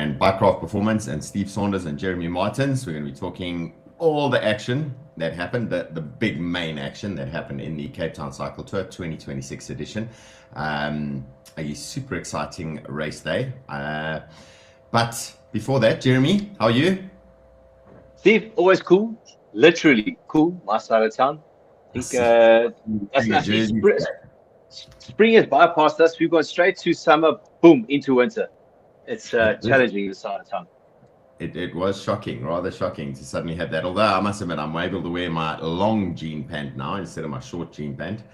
and Bikecraft Performance, and Steve Saunders and Jeremy Martins. We're going to be talking all the action that happened, the big main action that happened in the Cape Town Cycle Tour 2026 edition. A super exciting race day. But before that, Jeremy, how are you? Steve, always cool. Literally cool. My side of town. I think spring has bypassed us. We've gone straight to summer, boom, into winter. It's challenging this side of town. It was shocking, rather shocking to suddenly have that. Although I must admit, I'm able to wear my long jean pant now instead of my short jean pant.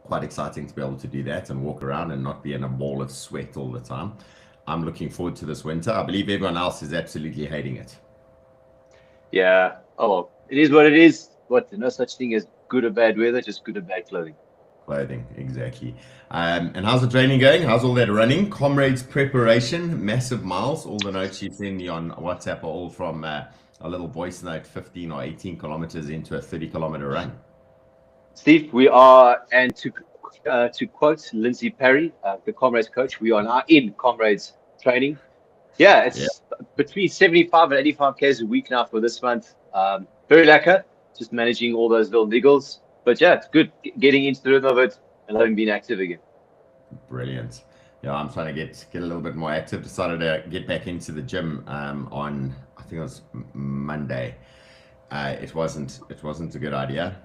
Quite exciting to be able to do that and walk around and not be in a ball of sweat all the time. I'm looking forward to this winter. I believe everyone else is absolutely hating it. Yeah. Oh, well, it is what it is. No such thing as good or bad weather, just good or bad clothing. Clothing, exactly. And how's the training going? How's all that running? Comrades preparation, massive miles. All the notes you send me on WhatsApp are all from a little voice note, 15 or 18 kilometers into a 30-kilometer run. Steve, we are, and to quote Lindsay Perry, the Comrades coach, we are now in Comrades training. Yeah, it's between 75 and 85 Ks a week now for this month. Very lekker, just managing all those little niggles. But yeah, it's good getting into the rhythm of it and having been active again. Brilliant. Yeah, I'm trying to get a little bit more active. Decided to get back into the gym on, I think it was Monday. It wasn't a good idea.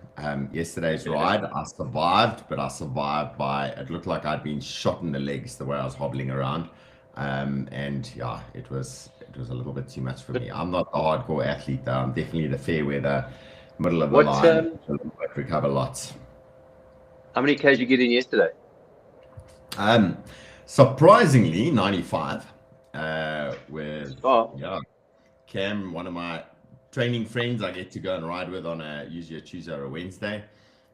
Yesterday's ride, I survived, but I survived by, it looked like I'd been shot in the legs the way I was hobbling around. And yeah, it was a little bit too much for me. I'm not a hardcore athlete though. I'm definitely the fair weather, middle of the line. Recover lots. How many Ks you get in yesterday? Surprisingly, 95. With Cam, one of my training friends I get to go and ride with on usually a Tuesday or a Wednesday.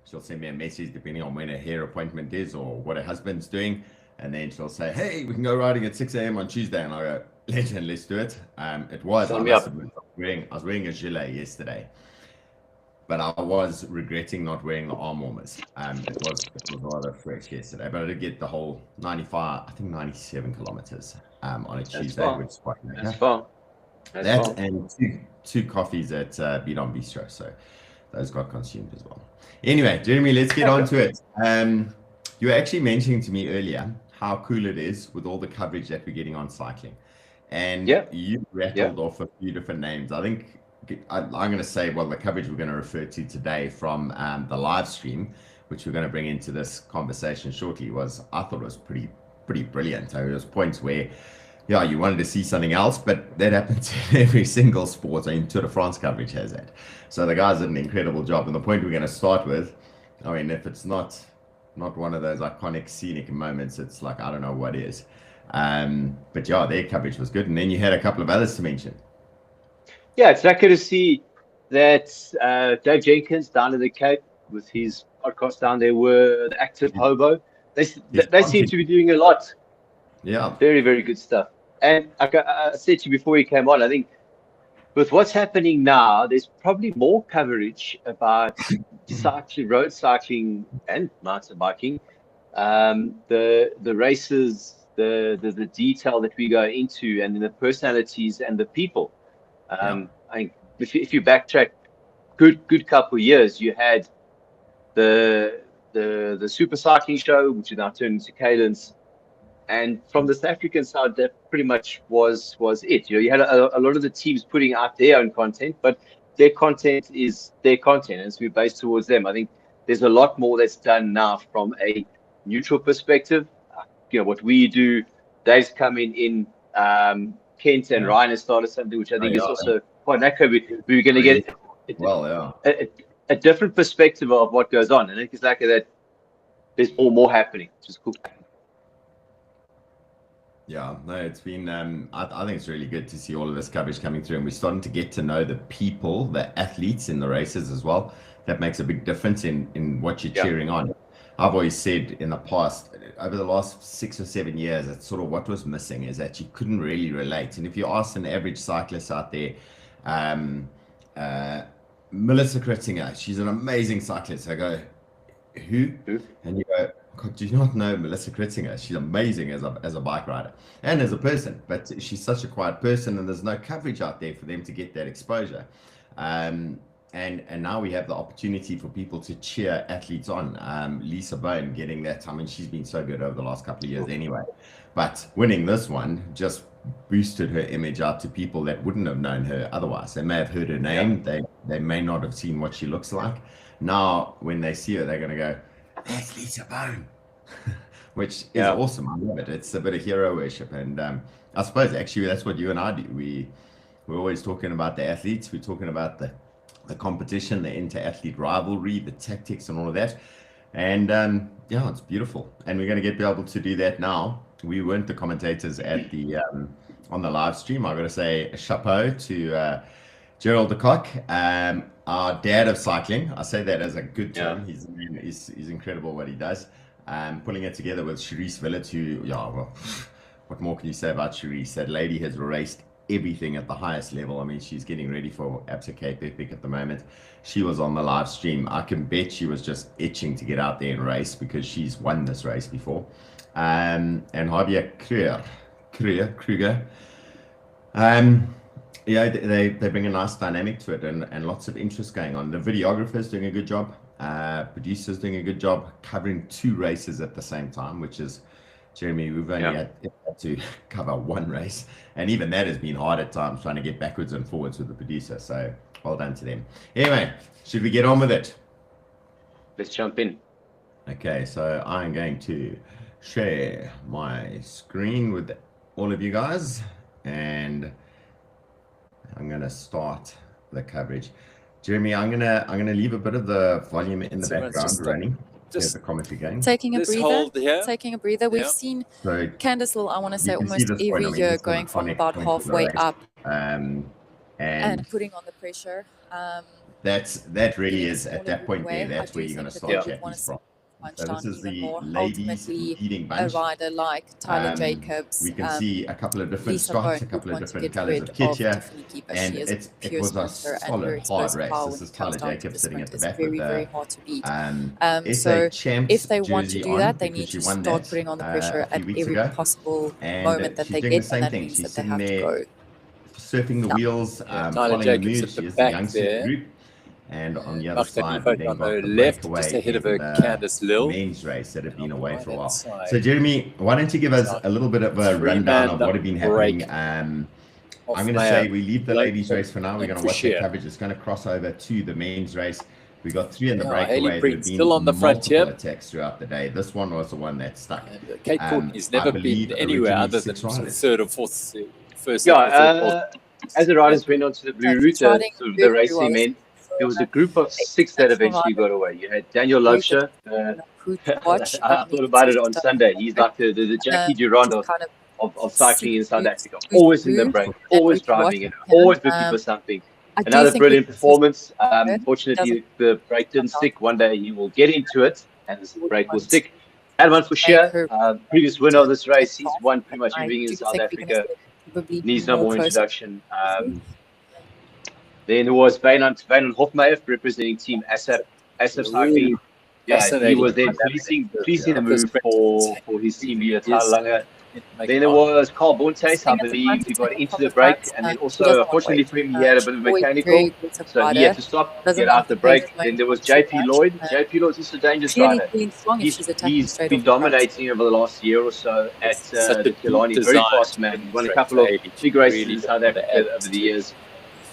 She'll send me a message depending on when her hair appointment is or what her husband's doing. And then she'll say, hey, we can go riding at 6 a.m. on Tuesday. And I go, let's do it. I was wearing a gilet yesterday, but I was regretting not wearing the arm warmers. It was rather fresh yesterday, but I did get the whole 97 kilometers on a Tuesday, which is quite nice. That's fun. That and two coffees at Beat on Bistro, so those got consumed as well. Anyway, Jeremy, let's get on to it. You were actually mentioning to me earlier how cool it is with all the coverage that we're getting on cycling. And you rattled off a few different names. I think I'm going to say, well, the coverage we're going to refer to today from the live stream, which we're going to bring into this conversation shortly, I thought it was pretty brilliant. There was points where, you wanted to see something else, but that happens in every single sport. I mean, Tour de France coverage has that. So the guys did an incredible job. And the point we're going to start with, I mean, if it's not one of those iconic scenic moments, it's like, I don't know what is. But yeah, their coverage was good. And then you had a couple of others to mention. Yeah, it's lekker to see that Dave Jenkins down in the Cape with his podcast down there were the Active Hobo. They seem to be doing a lot. Yeah. Very, very good stuff. And I said to you before you came on, I think with what's happening now, there's probably more coverage about cycling, road cycling and mountain biking. The races, the detail that we go into, and the personalities and the people. I think if you backtrack good couple of years, you had the super cycling show, which is now turned into Cadence, and from the South African side, that pretty much was it. You had a lot of the teams putting out their own content, but their content is their content, and so we're based towards them. I think there's a lot more that's done now from a neutral perspective. What we do, Dave's coming in. Kent and Ryan has started something which I think is also quite lekker. We're going to get a different perspective of what goes on. And I think it's like that there's more happening, which is cool. Yeah, no, it's been, I think it's really good to see all of this coverage coming through, and we're starting to get to know the people, the athletes in the races as well. That makes a big difference in what you're cheering on. I've always said in the past, over the last 6 or 7 years, it's sort of what was missing is that you couldn't really relate. And if you ask an average cyclist out there, Melissa Kritzinger, she's an amazing cyclist. I go, who? And you go, God, do you not know Melissa Kritzinger? She's amazing as a bike rider and as a person, but she's such a quiet person, and there's no coverage out there for them to get that exposure. And now we have the opportunity for people to cheer athletes on. Lisa Bone getting that. I mean, she's been so good over the last couple of years anyway, but winning this one just boosted her image out to people that wouldn't have known her otherwise. They may have heard her name. They may not have seen what she looks like. Now, when they see her, they're going to go, "That's Lisa Bone," which is awesome. I love it. It's a bit of hero worship. And I suppose actually that's what you and I do. We're always talking about the athletes. We're talking about the competition, the inter-athlete rivalry, the tactics and all of that. And it's beautiful. And we're going to be able to do that now. We weren't the commentators at the on the live stream. I've got to say a chapeau to Gerald de Kock, our dad of cycling. I say that as a good term. He's incredible what he does. Pulling it together with Cherise Villet, who, what more can you say about Cherise? That lady has raced everything at the highest level. I mean, she's getting ready for Absa Cape Epic at the moment. She was on the live stream. I can bet she was just itching to get out there and race because she's won this race before. And Javier Kruger. They bring a nice dynamic to it and lots of interest going on. The videographer's doing a good job. Producer's doing a good job covering 2 races at the same time, which is, Jeremy, we've only had to cover 1 race, and even that has been hard at times, trying to get backwards and forwards with the producer. So well done to them. Anyway, should we get on with it? Let's jump in. Okay, so I'm going to share my screen with all of you guys, and I'm going to start the coverage. Jeremy, I'm gonna leave a bit of the volume in the background running. Just the commentary going. Taking a breather. We've seen Candice Lill, I want to say, almost every year going from about halfway up and putting on the pressure. That really is at that point there. That's where you're going to start chatting from. So this is the ladies leading bunch. A rider like Tyler Jacobs. We can see a couple of different spots, a couple of different colors of kit here, and it was a solid, hard race. This is Tyler Jacobs sitting at the back with the so if they want to do that, they need to start putting on the pressure at every possible moment that they get, and that means that they have to go. Surfing the wheels, following the moves. She is the youngster group. And on the other side, we then got the left, just ahead of Candice Lill. Men's race that have been away for a while. So, Jeremy, why don't you give us a little bit of a rundown of what has been happening? I'm going to say we leave the ladies' race for now. We're going to watch the coverage. It's going to cross over to the men's race. We got 3 in the breakaway. There have been still on the frontier attacks throughout the day. This one was the one that stuck. Kate Courtney's never been anywhere other than 3rd or 4th, first. As the riders went on to the blue route, the racing men, there was a group of 6 that eventually got away. You had Daniel Loubser. I thought about it on Sunday. He's like the Jackie Durand of cycling in South Africa. Always in the break, always driving it, always looking for something. Another brilliant performance. Unfortunately, the break didn't stick. One day he will get into it, and the break will stick. Advan Fouchier, previous winner of this race. He's won pretty much everything in South Africa. Needs no more introduction. Then there was Wynand Hofmeyr representing Team assert Cycling. He was there policing the move for his team leader, Tyler Lange. Then there was Carl Bontes, I believe, he got into the break, and then also, unfortunately for him, he had a bit of mechanical, so he had to stop, get out the break. Then there was JP Lloyd. JP Lloyd's just a dangerous rider. He's been dominating over the last year or so at the Killarney. Very fast man. He won a couple of big races in South Africa over the years.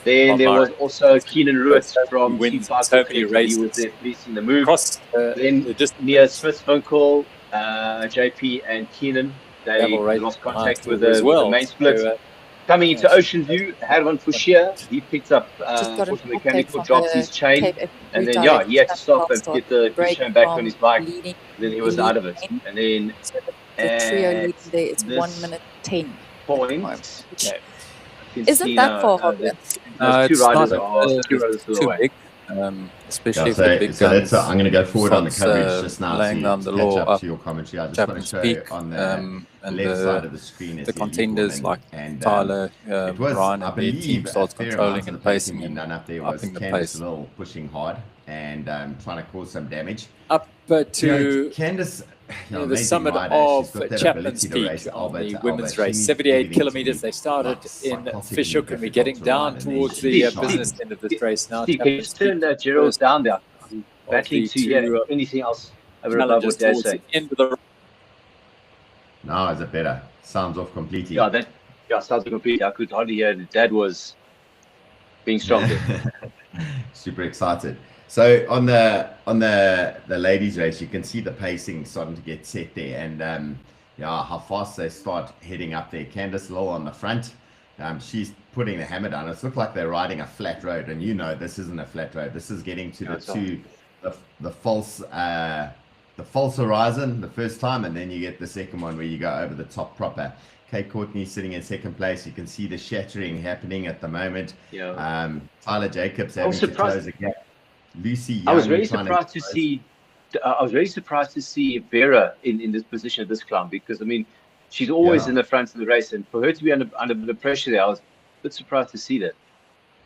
Then there was also Keenan Ruiz from Team Cycle. He was there policing the move. Then just near Smith-Winkel, JP and Keenan, they lost contact with the main split. Coming into Ocean View, Advan Fouchier, he picked up mechanical, dropped his chain, and then he had to stop and get the chain back on his bike. Then he was out of it. And then the trio lead there, it's 1 minute 10 points. Isn't that far, Hogan? It's too big, especially for the big guns. So I'm going to go forward on the coverage just now laying down the catch law up to your commentary. I just want to show on the left side of the screen the contenders like Tyler, Ryan, and their team starts controlling and pacing and upping the pace. Pushing hard and trying to cause some damage. Up to Candice the summit of Chapman's Peak on the women's race, 78 kilometres. They started in Fishhook, and we're getting down towards the business end of this race now. Steve, can you turn that Gerald down there? I'm battling to hear anything else over above what Dad's saying. No, is it better? Sounds off completely. Yeah, sounds completely. I could hardly hear it. Dad was being strong. Super excited. So on the ladies race, you can see the pacing starting to get set there, and how fast they start heading up there. Candice Lill on the front, she's putting the hammer down. It's looked like they're riding a flat road, and this isn't a flat road. This is getting to the false horizon the first time, and then you get the second one where you go over the top proper. Kate Courtney sitting in second place. You can see the shattering happening at the moment. Tyler Jacobs having to close the gap. Lucy Young, I was really surprised to see Vera in this position at this climb, because I mean, she's always in the front of the race, and for her to be under the pressure there, I was a bit surprised to see that.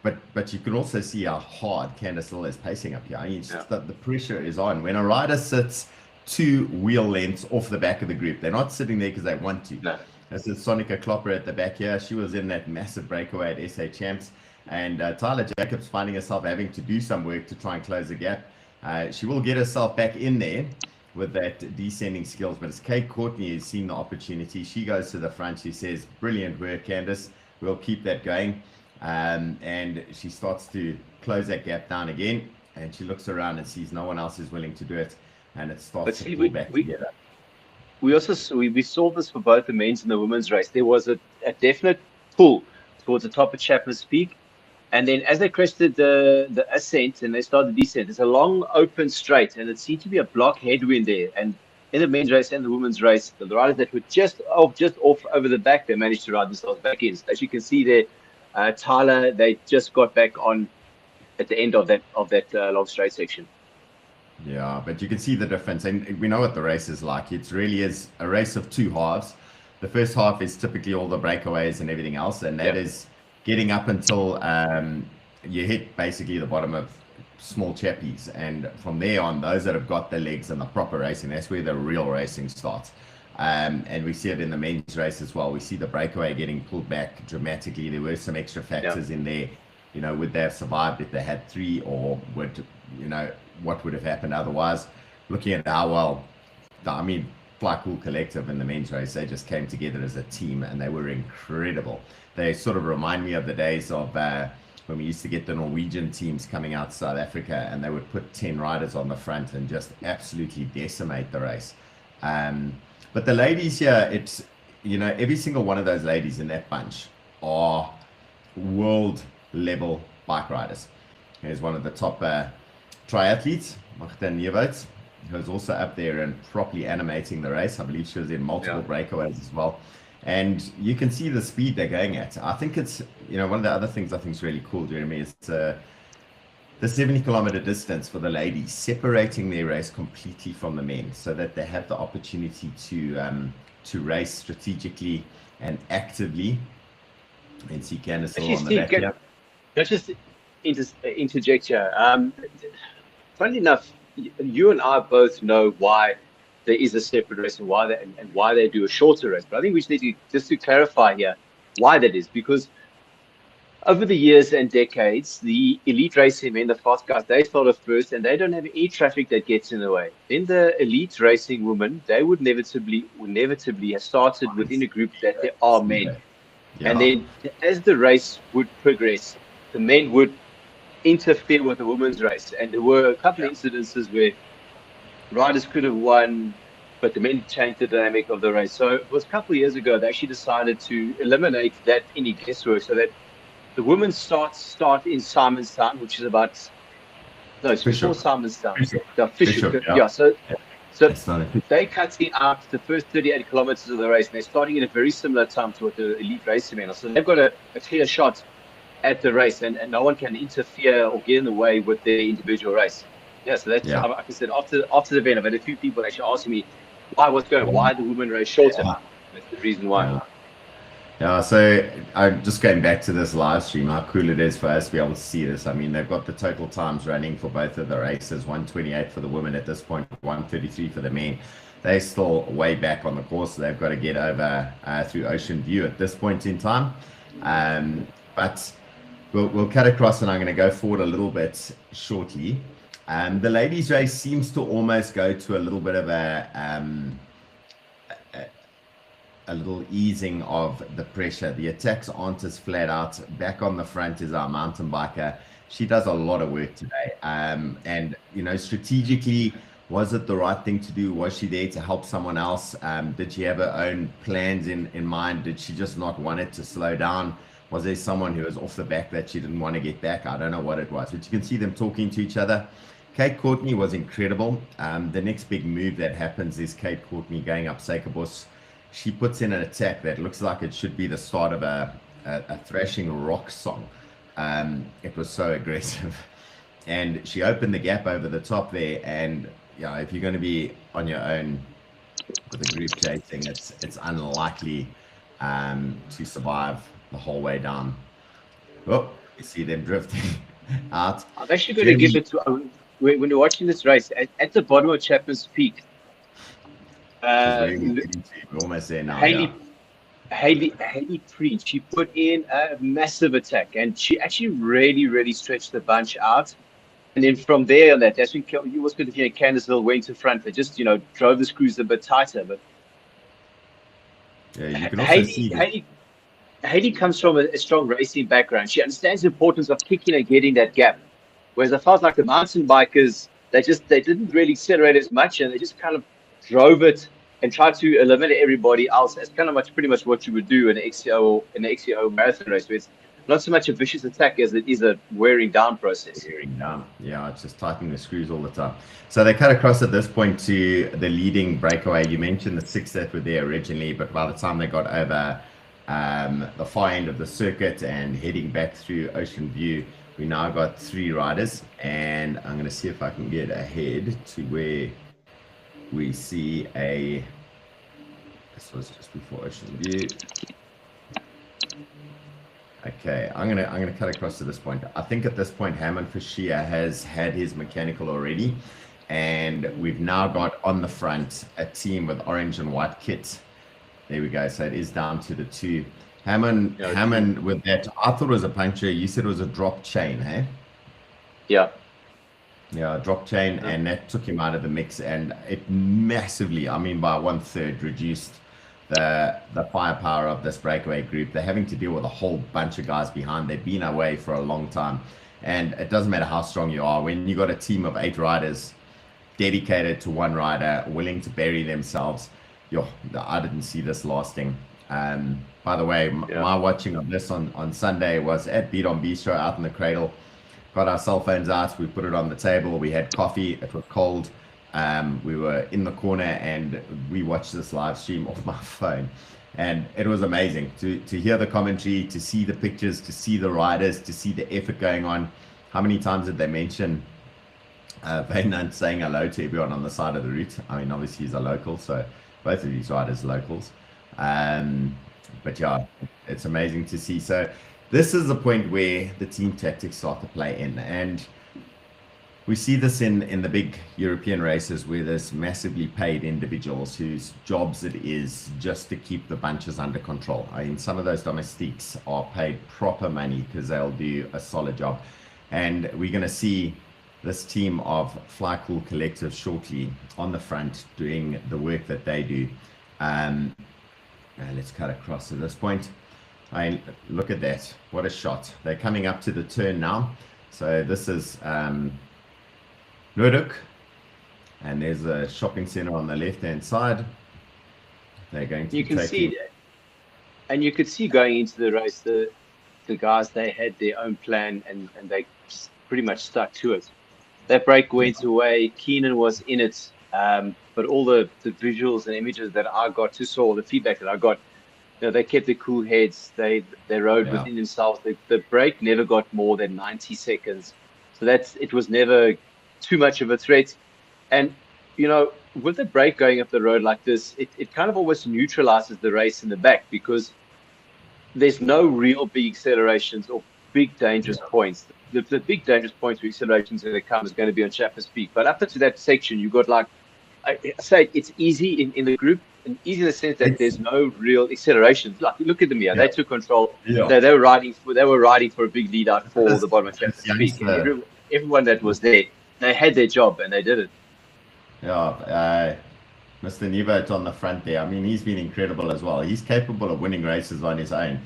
But you can also see how hard Candice Lill is pacing up here. I mean, the pressure is on. When a rider sits 2 wheel lengths off the back of the group, they're not sitting there because they want to. No. This is Sonika Klopper at the back here. She was in that massive breakaway at SA Champs. And Tyler Jacobs finding herself having to do some work to try and close the gap. She will get herself back in there with that descending skills. But as Kate Courtney has seen the opportunity, she goes to the front. She says, brilliant work, Candice. We'll keep that going. And she starts to close that gap down again. And she looks around and sees no one else is willing to do it. And it starts to pull back together. We saw this for both the men's and the women's race. There was a definite pull towards the top of Chapman's Peak. And then as they crested the ascent and they started the descent, it's a long open straight, and it seemed to be a block headwind there. And in the men's race and the women's race, the riders that were just off over the back, they managed to ride themselves back in. As you can see there, Tyler, they just got back on at the end of that long straight section. Yeah, but you can see the difference, and we know what the race is like. It really is a race of 2 halves. The first half is typically all the breakaways and everything else, and that is getting up until you hit basically the bottom of small chappies, and from there on, those that have got the legs and the proper racing, that's where the real racing starts. And we see it in the men's race as well. We see the breakaway getting pulled back dramatically. There were some extra factors in there. Would they have survived if they had 3, or what would have happened otherwise? Looking at how well, Fly Cool Collective in the men's race, they just came together as a team, and they were incredible. They sort of remind me of the days of when we used to get the Norwegian teams coming out to South Africa, and they would put 10 riders on the front and just absolutely decimate the race. But the ladies here, it's, every single one of those ladies in that bunch are world level bike riders. Here's one of the top triathletes, Magda Nieuwoudt, who's also up there and properly animating the race. I believe she was in multiple breakaways as well. And you can see the speed they're going at. I think it's, one of the other things I think is really cool, Jeremy, is the 70-kilometer distance for the ladies, separating their race completely from the men, so that they have the opportunity to race strategically and actively. And see Candice Lill on the back here. Let's just interject here. Funnily enough, you and I both know why there is a separate race and why they do a shorter race. But I think we need to just to clarify here why that is, because over the years and decades, the elite racing men, the fast guys, they start off first, and they don't have any traffic that gets in the way. Then the elite racing women, they would inevitably have started within a group that there are men. Yeah. And then as the race would progress, the men would interfere with the women's race. And there were a couple of incidences where riders could have won, but the men changed the dynamic of the race. So it was a couple of years ago they actually decided to eliminate that any guesswork, so that the women start in Simonstown, which is about it's before Simonstown. Fishhook. Yeah. So they cutting out the first 38 kilometers of the race, and they're starting at a very similar time to what the elite racing men are. So they've got a clear shot at the race, and no one can interfere or get in the way with their individual race. Yeah, so that's like I said, after the event, I've had a few people actually asking me why the women race shorter. That's the reason why. Yeah, so I'm just going back to this live stream, how cool it is for us to be able to see this. I mean, they've got the total times running for both of the races, 1:28 for the women at this point, 1:33 for the men. they're still way back on the course. They've got to get over through Ocean View at this point in time. But we'll cut across, and I'm going to go forward a little bit shortly. The ladies' race seems to almost go to a little bit of a little easing of the pressure. The attacks aren't as flat out. Back on the front is our mountain biker. She does a lot of work today. And, you know, strategically, was it the right thing to do? Was she there to help someone else? Did she have her own plans in mind? Did she just not want it to slow down? Was there someone who was off the back that she didn't want to get back? I don't know what it was, but you can see them talking to each other. Kate Courtney was incredible. The next big move that happens is Kate Courtney going up Suikerbossie. She puts in an attack that looks like it should be the start of a thrashing rock song. It was so aggressive. And she opened the gap over the top there. And yeah, if you're going to be on your own with a group chasing, it's unlikely to survive the whole way down. Oh, you see them drifting out. I'm actually going to give it to, when you're watching this race, at the bottom of Chapman's Peak, we're almost there now. Haley Preach, she put in a massive attack, and she actually really stretched the bunch out. And then from there on that's when you was good if Candice Hill went to front. They just, you know, drove the screws a bit tighter. But yeah, you can also see Haley comes from a strong racing background. She understands the importance of kicking and getting that gap. Whereas I felt like the mountain bikers, they didn't really accelerate as much, and they just kind of drove it and tried to eliminate everybody else. That's kind of pretty much what you would do in an XCO marathon race, where it's not so much a vicious attack as it is a wearing down process. Wearing down, yeah, it's just tightening the screws all the time. So they cut across at this point to the leading breakaway. You mentioned the 6 that were there originally, but by the time they got over the far end of the circuit and heading back through Ocean View, we now got 3 riders, and I'm going to see if I can get ahead to where we see this was just before Ocean View. Okay, I'm gonna cut across to this point. I think at this point Hammond Fashia has had his mechanical already, and we've now got on the front a team with orange and white kit. There we go. So it is down to the 2. Hammond with that, I thought it was a puncture. You said it was a drop chain, hey? Yeah. Yeah, drop chain, and that took him out of the mix, and it massively, I mean, by 1/3 reduced the firepower of this breakaway group. They're having to deal with a whole bunch of guys behind. They've been away for a long time, and it doesn't matter how strong you are. When you got a team of 8 riders dedicated to one rider, willing to bury themselves, I didn't see this lasting. By the way, my watching of this on Sunday was at Beat on Bistro out in the cradle. Got our cell phones out, we put it on the table, we had coffee, it was cold. We were in the corner, and we watched this live stream off my phone. And it was amazing to hear the commentary, to see the pictures, to see the riders, to see the effort going on. How many times did they mention Vainant saying hello to everyone on the side of the route? I mean, obviously he's a local, so both of these riders are locals. But yeah, it's amazing to see. So this is the point where the team tactics start to play in, and we see this in the big European races where there's massively paid individuals whose jobs it is just to keep the bunches under control. I mean, some of those domestiques are paid proper money because they'll do a solid job. And we're going to see this team of Fly Cool Collective shortly on the front doing the work that they do. Let's cut across to this point. Look at that. What a shot. They're coming up to the turn now. So this is Noordhoek, and there's a shopping center on the left-hand side. They're going to you can see going into the race, the guys, they had their own plan, and they pretty much stuck to it. That break went away. Keenan was in it, but all the visuals and images that I got to saw, the feedback that I got, they kept their cool heads. They rode within themselves. The break never got more than 90 seconds, so it was never too much of a threat. And with the break going up the road like this, it kind of almost neutralizes the race in the back, because there's no real big accelerations or big dangerous points. The big dangerous points for accelerations that come is going to be on Chapman's Peak, but up to that section you got like I say it's easy in the group, and easy in the sense that there's no real acceleration. Like, look at them here; they took control. Yeah. They were riding for a big lead out for the bottom of Champions Peak. Everyone that was there, they had their job and they did it. Yeah, Mr. Nieuwoudt on the front there. I mean, he's been incredible as well. He's capable of winning races on his own.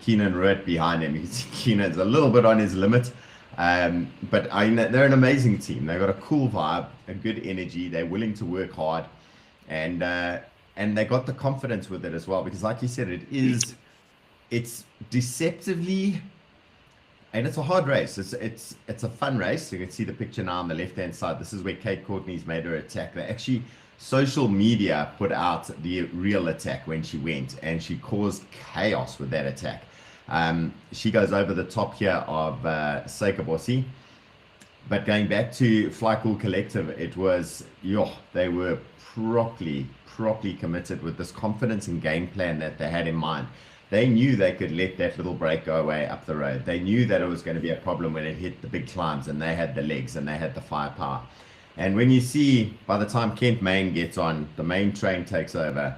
Keenan Root behind him. Keenan's a little bit on his limit. But they're an amazing team. They've got a cool vibe, a good energy. They're willing to work hard, and they got the confidence with it as well. Because, like you said, it's deceptively, and it's a hard race. It's a fun race. You can see the picture now on the left-hand side. This is where Kate Courtney's made her attack. They actually, social media put out the real attack when she went, and she caused chaos with that attack. She goes over the top here of Suikerbossie. But going back to Fly Cool Collective, it was, they were properly committed with this confidence and game plan that they had in mind. They knew they could let that little break go away up the road. They knew that it was going to be a problem when it hit the big climbs, and they had the legs and they had the firepower. And when you see, by the time Kent Main gets on, the main train takes over,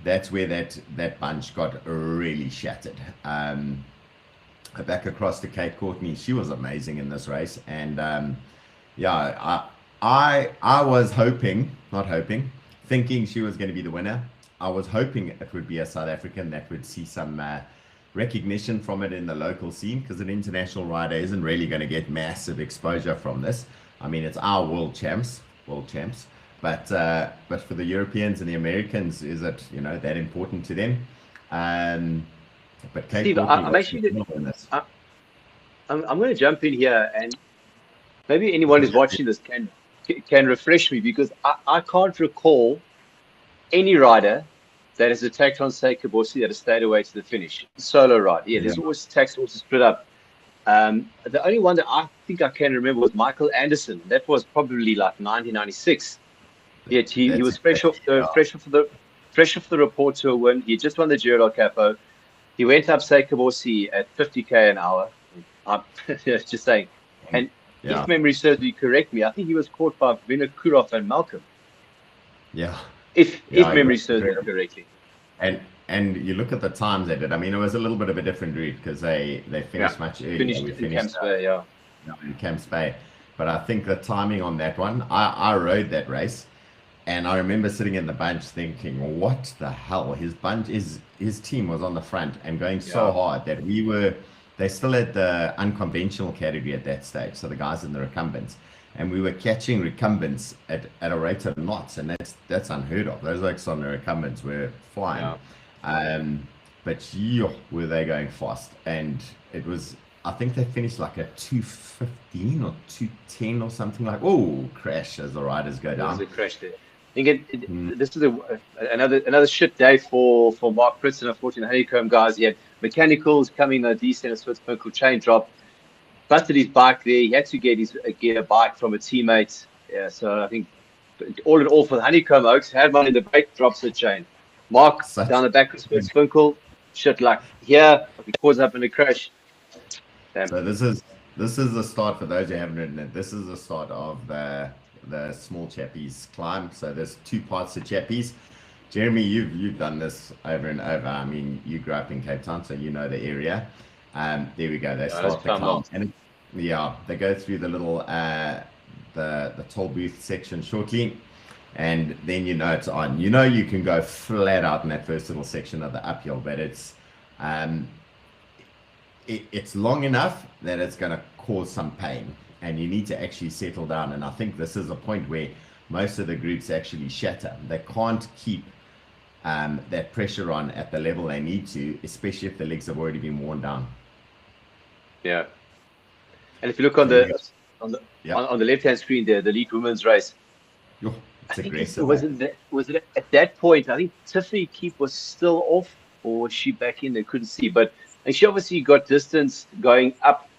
that's where that bunch got really shattered. Back across to Kate Courtney, she was amazing in this race, and I was thinking she was going to be the winner. I was hoping it would be a South African that would see some recognition from it in the local scene, because an international rider isn't really going to get massive exposure from this. I mean, it's our world champs. But for the Europeans and the Americans, is it that important to them? But Kate Steve, I'm going to jump in here, and maybe anyone who's watching this can refresh me, because I can't recall any rider that has attacked on Suikerbossie that has stayed away to the finish. Solo ride, there's always attacks, also split up. The only one that I think I can remember was Michael Anderson. That was probably like 1996. Yet he was fresh off the report to a win. He just won the Giro del Capo. He went up Suikerbossie at 50k an hour. I'm just saying. And if memory serves me correct me, I think he was caught by Vinokurov and Malcolm. Yeah. If memory serves me correctly. And you look at the times they did. I mean, it was a little bit of a different route because they finished much earlier. Finished in Camps Bay, in Camps Bay. But I think the timing on that one, I rode that race, and I remember sitting in the bunch thinking, what the hell? His team was on the front and going so hard that they still had the unconventional category at that stage. So the guys in the recumbents. And we were catching recumbents at a rate of knots, and that's unheard of. Those oaks on the recumbents were flying. But were they going fast? And it was, I think they finished like a 2:15 or 2:10 or something like. Oh, crash as the riders go down. There was a crash there. I think this is another shit day for Mark Pritz and unfortunately Honeycomb guys. He had mechanicals coming, the descent of Switzerland, chain drop. Busted his bike there. He had to get a bike from a teammate. Yeah, so I think all in all for the Honeycomb Oaks, had one in the brake, drops the chain. Mark down the back of Spinkel, shit luck. Here, he calls up in a crash. Damn. So this is the start for those who haven't ridden it. This is the start of the small chappies climb. So there's two parts to chappies. Jeremy, you've done this over and over. I mean, you grew up in Cape Town, so you know the area. There we go. They start the climb, and they go through the little the toll booth section shortly, and then it's on. You can go flat out in that first little section of the uphill, but it's long enough that it's going to cause some pain, and you need to actually settle down. And I think this is a point where most of the groups actually shatter. They can't keep that pressure on at the level they need to, especially if the legs have already been worn down. Yeah, and if you look on the left-hand screen there, the elite women's race. It's aggressive. Was it at that point? I think Tiffany Keep was still off, or was she back in? They couldn't see, and she obviously got distance going up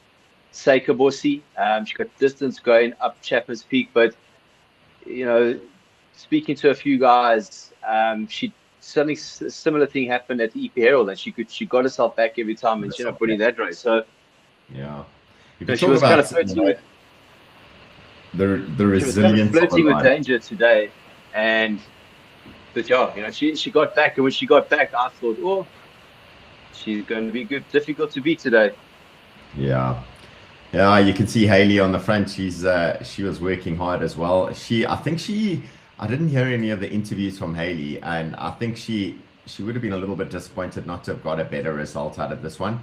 Suikerbossie. She got distance going up Chapman's Peak, but speaking to a few guys, something similar thing happened at the EP Herald, and she got herself back every time, and she ended up winning that race. So yeah, she was kind of the resilience. She was flirting with danger today, but yeah, she got back, and when she got back, I thought, oh, she's going to be good, difficult to beat today. Yeah, you can see Haley on the front. She was working hard as well. I didn't hear any of the interviews from Haley, and I think she would have been a little bit disappointed not to have got a better result out of this one.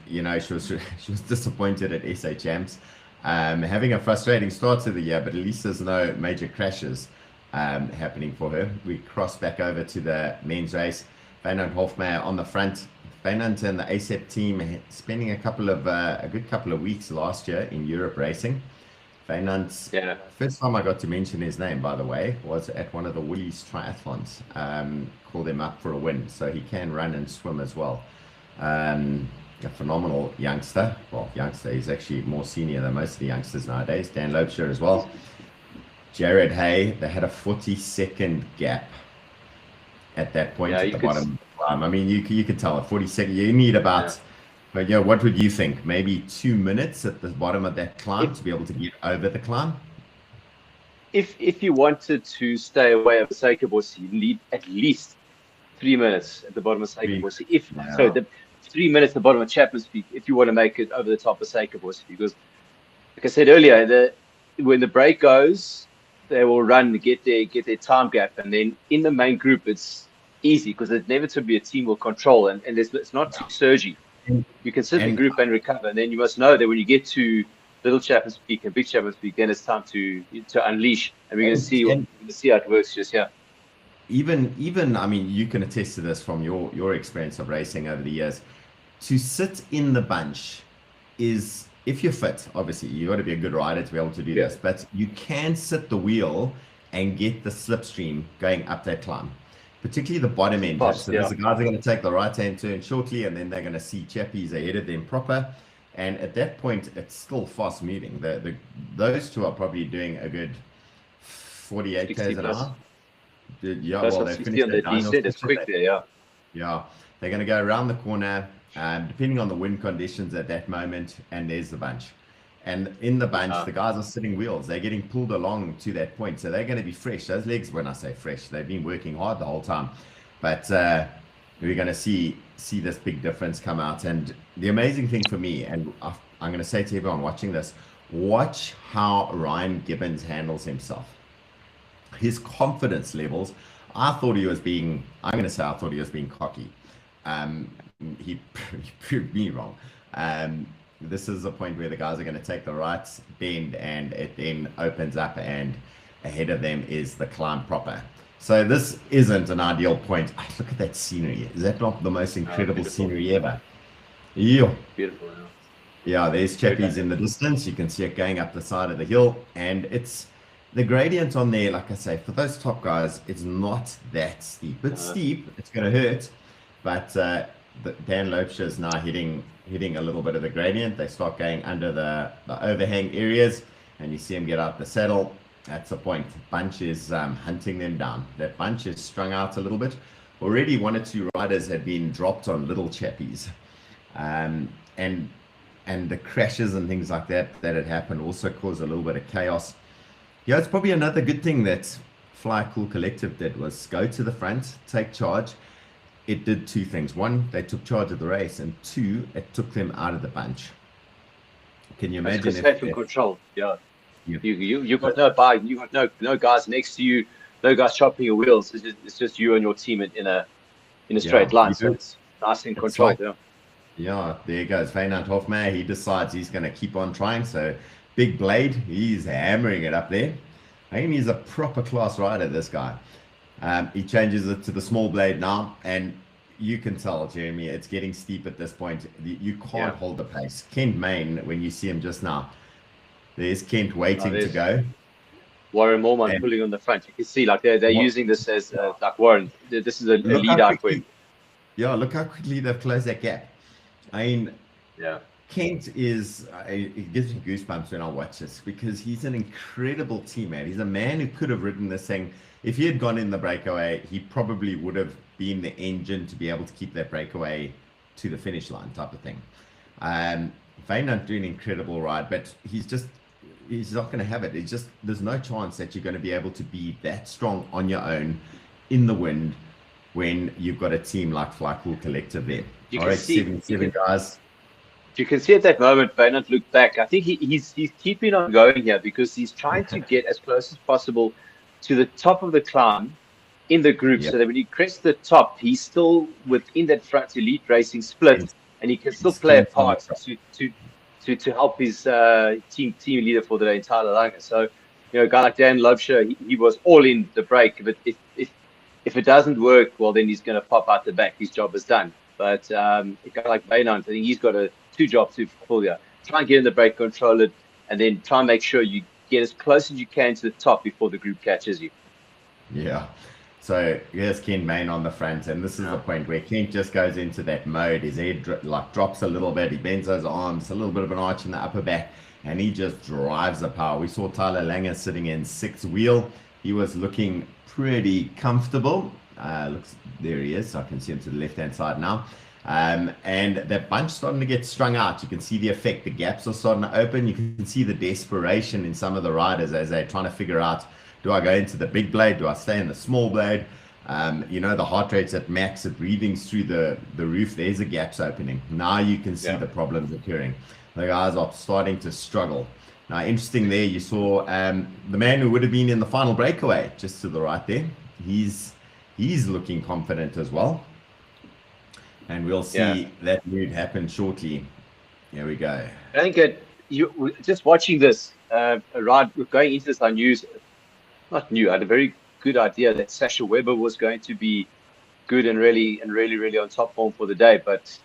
She was disappointed at SA Champs, having a frustrating start to the year, but at least there's no major crashes happening for her. We cross back over to the men's race. Fernand Hofmeyer on the front. Fernand and the ASEP team spending a good couple of weeks last year in Europe racing. Fernand's first time I got to mention his name, by the way, was at one of the Woolies triathlons. Called him up for a win, so he can run and swim as well. A phenomenal youngster. Well, he's actually more senior than most of the youngsters nowadays. Dan Loebscher as well. Jared Hay, they had a 40-second gap at that point at the bottom. I mean, you could tell at 40 seconds, you need about, but what would you think? Maybe 2 minutes at the bottom of that climb to be able to get over the climb? If you wanted to stay away of Suikerbossie, you need at least 3 minutes at the bottom of Suikerbossie. So the 3 minutes at the bottom of Chapman's Peak, if you want to make it over the top of Suikerbossie, because like I said earlier, when the break goes, they will run to get their time gap, and then in the main group it's easy because inevitably a team will control, and it's not too surgy. You can sit in group and recover, and then you must know that when you get to Little Chapman's Peak and Big Chapman's Peak, then it's time to unleash, and we're going to see how it works just here. Even I mean, you can attest to this from your experience of racing over the years. To sit in the bunch is, if you're fit, obviously you got to be a good rider to be able to do this, but you can sit the wheel and get the slipstream going up that climb, particularly the bottom end. So the guys are going to take the right hand turn shortly, and then they're going to see chappies ahead of them proper, and at that point it's still fast moving. Those two are probably doing a good 48 k's an hour. Well, they finished it's quick there. They're going to go around the corner, depending on the wind conditions at that moment, and there's the bunch. And in the bunch, the guys are sitting wheels. They're getting pulled along to that point, so they're going to be fresh. Those legs, when I say fresh, they've been working hard the whole time. But we're going to see this big difference come out. And the amazing thing for me, and I'm going to say to everyone watching this, watch how Ryan Gibbons handles himself. His confidence levels, I thought he was being cocky. He proved me wrong. This is a point where the guys are going to take the right bend, and it then opens up, and ahead of them is the climb proper. So this isn't an ideal point. Look at that scenery. Is that not the most incredible scenery ever? Yeah. Beautiful. Yeah, there's chappies in the distance. You can see it going up the side of the hill, and it's the gradient on there, like I say, for those top guys, it's not that steep. It's steep, it's going to hurt, but Dan Loebscher is now hitting a little bit of the gradient. They start going under the overhang areas, and you see him get out the saddle. That's the point. Bunch is hunting them down. That bunch is strung out a little bit. Already 1 or 2 riders had been dropped on little chappies. And the crashes and things like that had happened also caused a little bit of chaos. Yeah, it's probably another good thing that Fly Cool Collective did was go to the front, take charge. It did 2 things. 1, they took charge of the race, and 2, it took them out of the bunch. Can you imagine? It's control. Yeah. You got no bike, you got no guys next to you, no guys chopping your wheels. It's just you and your team in a straight line. So it's nice and controlled. Yeah, there goes Fernand Hofmeyer. He decides he's going to keep on trying. So big blade, he's hammering it up there. I mean, he's a proper class rider, this guy. He changes it to the small blade now, and you can tell, Jeremy, it's getting steep at this point. You can't hold the pace. Kent Main, when you see him just now, there's Kent waiting to go. Warren Moorman pulling on the front. You can see like they're using this as like Warren. This is a lead out quick. Yeah, look how quickly they've closed that gap. I mean, Kent is, it gives me goosebumps when I watch this, because he's an incredible teammate. He's a man who could have ridden this thing. If he had gone in the breakaway, he probably would have been the engine to be able to keep that breakaway to the finish line type of thing. Fernand doing an incredible ride, but he's just, he's not going to have it. It's just, there's no chance that you're going to be able to be that strong on your own in the wind when you've got a team like Flycool Collective there. You can see 77 guys. You can see at that moment, Bernard looked back. I think he's keeping on going here because he's trying to get as close as possible to the top of the climb in the group, so that when he crests the top, he's still within that front elite racing split, and he can still play a part to help his team leader for the entire Langa. So, a guy like Dan Lobsher, he was all in the break. But if it doesn't work, well, then he's going to pop out the back. His job is done. But a guy like Baynant, I think he's got two jobs to fulfill here. Try and get in the brake, control it, and then try and make sure you get as close as you can to the top before the group catches you. Yeah. So here's Ken Main on the front, and this is the point where Kent just goes into that mode. His head drops a little bit. He bends those arms, a little bit of an arch in the upper back, and he just drives the power. We saw Tyler Langer sitting in sixth wheel. He was looking pretty comfortable. There he is. I can see him to the left-hand side now. And that bunch starting to get strung out. You can see the effect. The gaps are starting to open. You can see the desperation in some of the riders as they're trying to figure out, do I go into the big blade? Do I stay in the small blade? The heart rate's at max, at breathing's through the roof. There's the gaps opening. Now you can see the problems occurring. The guys are starting to struggle. Now, interesting there, you saw the man who would have been in the final breakaway just to the right there. He's looking confident as well. And we'll see that mood happen shortly. Here we go. I think you just watching this ride, going into this, I knew, I had a very good idea that Sasha Weber was going to be good and really on top form for the day. But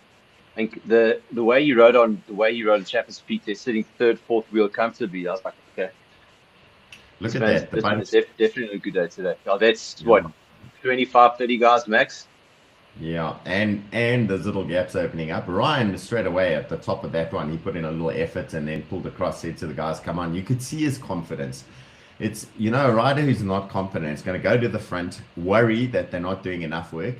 I think the way he rode on Chapman's Peak, they're sitting third, fourth wheel comfortably. I was like, okay. Look at that. This is definitely a good day today. Oh, that's what, 25, 30 guys max? Yeah, and there's little gaps opening up. Ryan, straight away at the top of that one, he put in a little effort and then pulled across, said to the guys, come on. You could see his confidence. It's, a rider who's not confident is going to go to the front, worry that they're not doing enough work,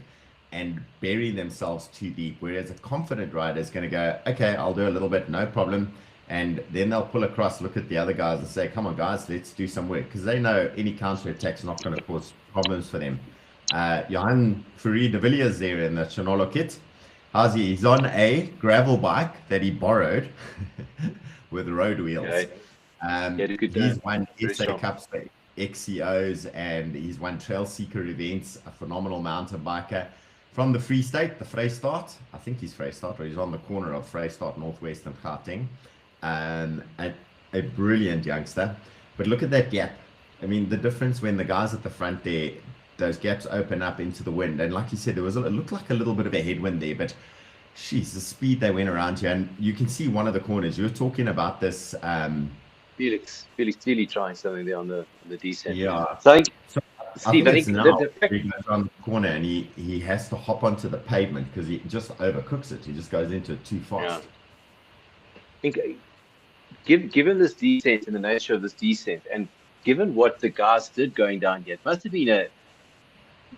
and bury themselves too deep. Whereas a confident rider is going to go, okay, I'll do a little bit, no problem. And then they'll pull across, look at the other guys and say, come on, guys, let's do some work. Because they know any counter-attack's not going to cause problems for them. Johan Fourie de Villiers there in the Chinolo kit. How's he? He's on a gravel bike that he borrowed with road wheels. Okay. He's won SA Cups for XCOs, and he's won Trail Seeker events, a phenomenal mountain biker from the Free State, the Vrystaat. I think he's Vrystaat, or he's on the corner of Vrystaat, Northwest and Gauteng. A brilliant youngster. But look at that gap. I mean, the difference when the guys at the front there, those gaps open up into the wind. And like you said, it looked like a little bit of a headwind there, but geez, the speed they went around here. And you can see one of the corners. You were talking about this. Felix clearly trying something there on the descent. Yeah. So Steve, I think now he goes around the corner and he has to hop onto the pavement because he just overcooks it. He just goes into it too fast. Yeah. I think given this descent and the nature of this descent, and given what the guys did going down here, it must have been a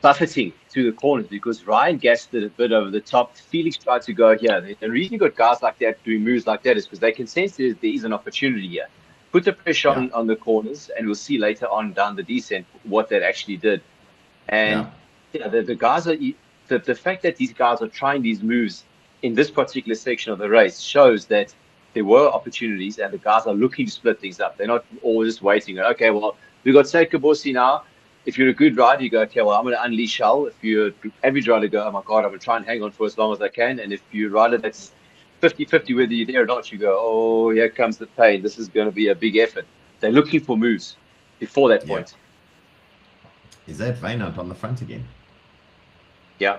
buffeting through the corners because Ryan gassed it a bit over the top. Felix tried to go here. The reason you got guys like that doing moves like that is because they can sense there is an opportunity here. Put the pressure on the corners, and we'll see later on down the descent what that actually did. And the guys are the fact that these guys are trying these moves in this particular section of the race shows that there were opportunities, and the guys are looking to split things up. They're not always just waiting. Okay, well, we've got Suikerbossie now. If you're a good rider, you go, okay, well, I'm going to unleash hell. If you're an average rider, go, oh my God, I'm going to try and hang on for as long as I can. And if you're a rider that's 50-50 whether you're there or not, you go, oh, here comes the pain. This is going to be a big effort. They're looking for moves before that point. Is that Vainant on the front again? Yeah.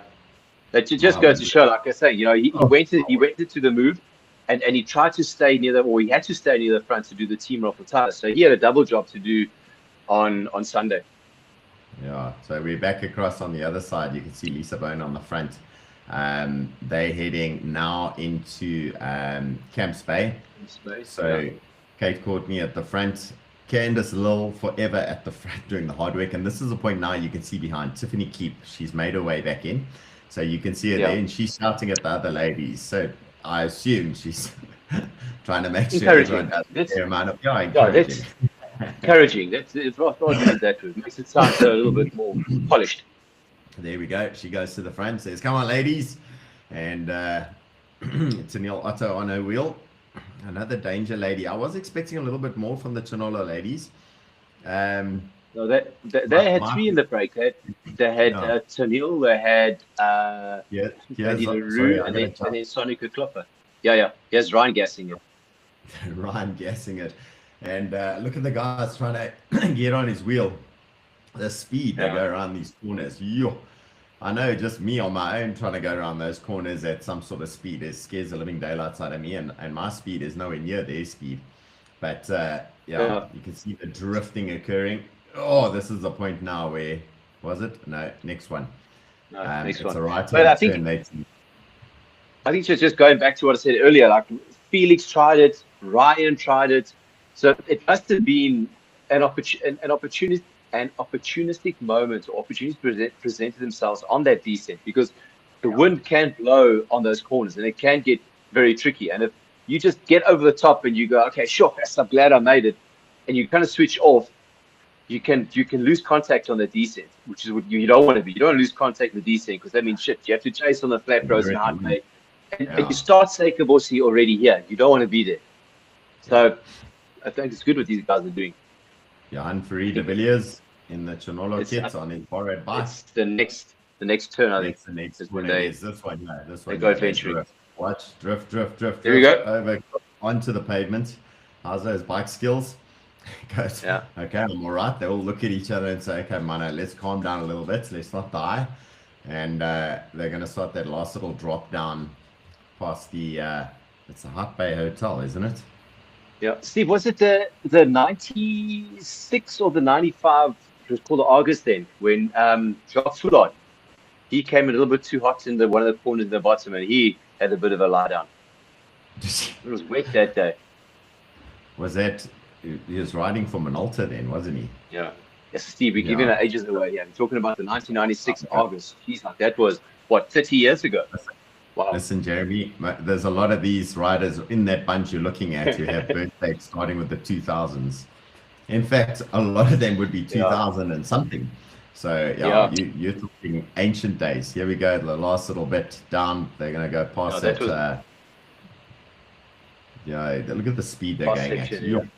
That just goes to show, like I say, he went into the move and he tried to stay near he had to stay near the front to do the team off the tire. So he had a double job to do on Sunday. Yeah, so we're back across on the other side. You can see Lisa Bone on the front. They're heading now into Camps Bay. So Kate Courtney at the front, Candice Lill forever at the front doing the hard work. And this is the point now you can see behind Tiffany Keep. She's made her way back in. So you can see her there, and she's shouting at the other ladies. So I assume she's trying to make sure encouraging. everyone does a fair amount of encouraging. That's encouraging. It's right use that word. Makes it sound a little bit more polished. There we go. She goes to the front, says, "Come on, ladies," and Tennille Otto on her wheel. Another danger lady. I was expecting a little bit more from the Ternolo ladies. No, they had three in the break. They had Tennille, they had Rue, and then Sonika Klopper. Yeah. Here's Ryan gassing it. Ryan gassing it. And look at the guys trying to get on his wheel. The speed they go around these corners. Yo. I know just me on my own trying to go around those corners at some sort of speed scares the living daylights out of me, and my speed is nowhere near their speed. But you can see the drifting occurring. Oh, this is the point now where, was it? No, next one. No, next one. Right, but I think just going back to what I said earlier, like Felix tried it, Ryan tried it. So it must have been an opportunistic moment, or opportunities presented themselves on that descent, because the wind can blow on those corners and it can get very tricky. And if you just get over the top and you go, okay, sure, I'm glad I made it, and you kind of switch off, you can lose contact on the descent, which is what you don't want to be. You don't want to lose contact with the descent, because that means shit. You have to chase on the flat roads and hard way. And you start Suikerbossie already here. You don't want to be there. So I think it's good what these guys are doing. Johan Ferry de Villiers in the Ternolo kits on his borrowed bike. It's the next turn, I think. It's the next one. This one. This one. They go adventuring. Watch, drift. There we go. Over onto the pavement. How's those bike skills? Goes, okay, I'm all right. They all look at each other and say, okay, Mano, let's calm down a little bit. Let's not die. And they're going to start that last little drop down past the, it's the Hut Bay Hotel, isn't it? Yeah. Steve, was it the 96 or the 95? It was called the August then, when Jacques Foulard, he came a little bit too hot in one of the corners in the bottom, and he had a bit of a lie down. It was wet that day. Was that... He was riding for Minolta then, wasn't he? Yeah. Yes, Steve, we're giving our ages away. Yeah, we're talking about the 1996 August. Jeez, like that was, what, 30 years ago? Wow. Listen, Jeremy, there's a lot of these riders in that bunch you're looking at who have birthdays starting with the 2000s. In fact, a lot of them would be 2000 and something. So, you're talking ancient days. Here we go, the last little bit down. They're going to go past that. Look at the speed they're going at.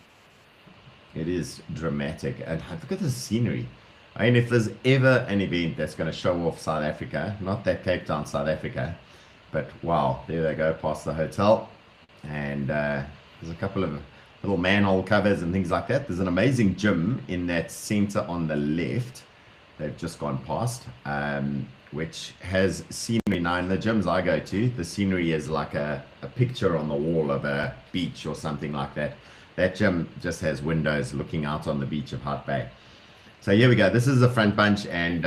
It is dramatic. And look at the scenery. I mean, if there's ever an event that's going to show off South Africa, not that Cape Town, South Africa, but wow, there they go past the hotel. And there's a couple of little manhole covers and things like that. There's an amazing gym in that center on the left. They've just gone past, which has scenery. Now, in the gyms I go to, the scenery is like a picture on the wall of a beach or something like that. That gym just has windows looking out on the beach of Hut Bay. So here we go. This is the front bunch, and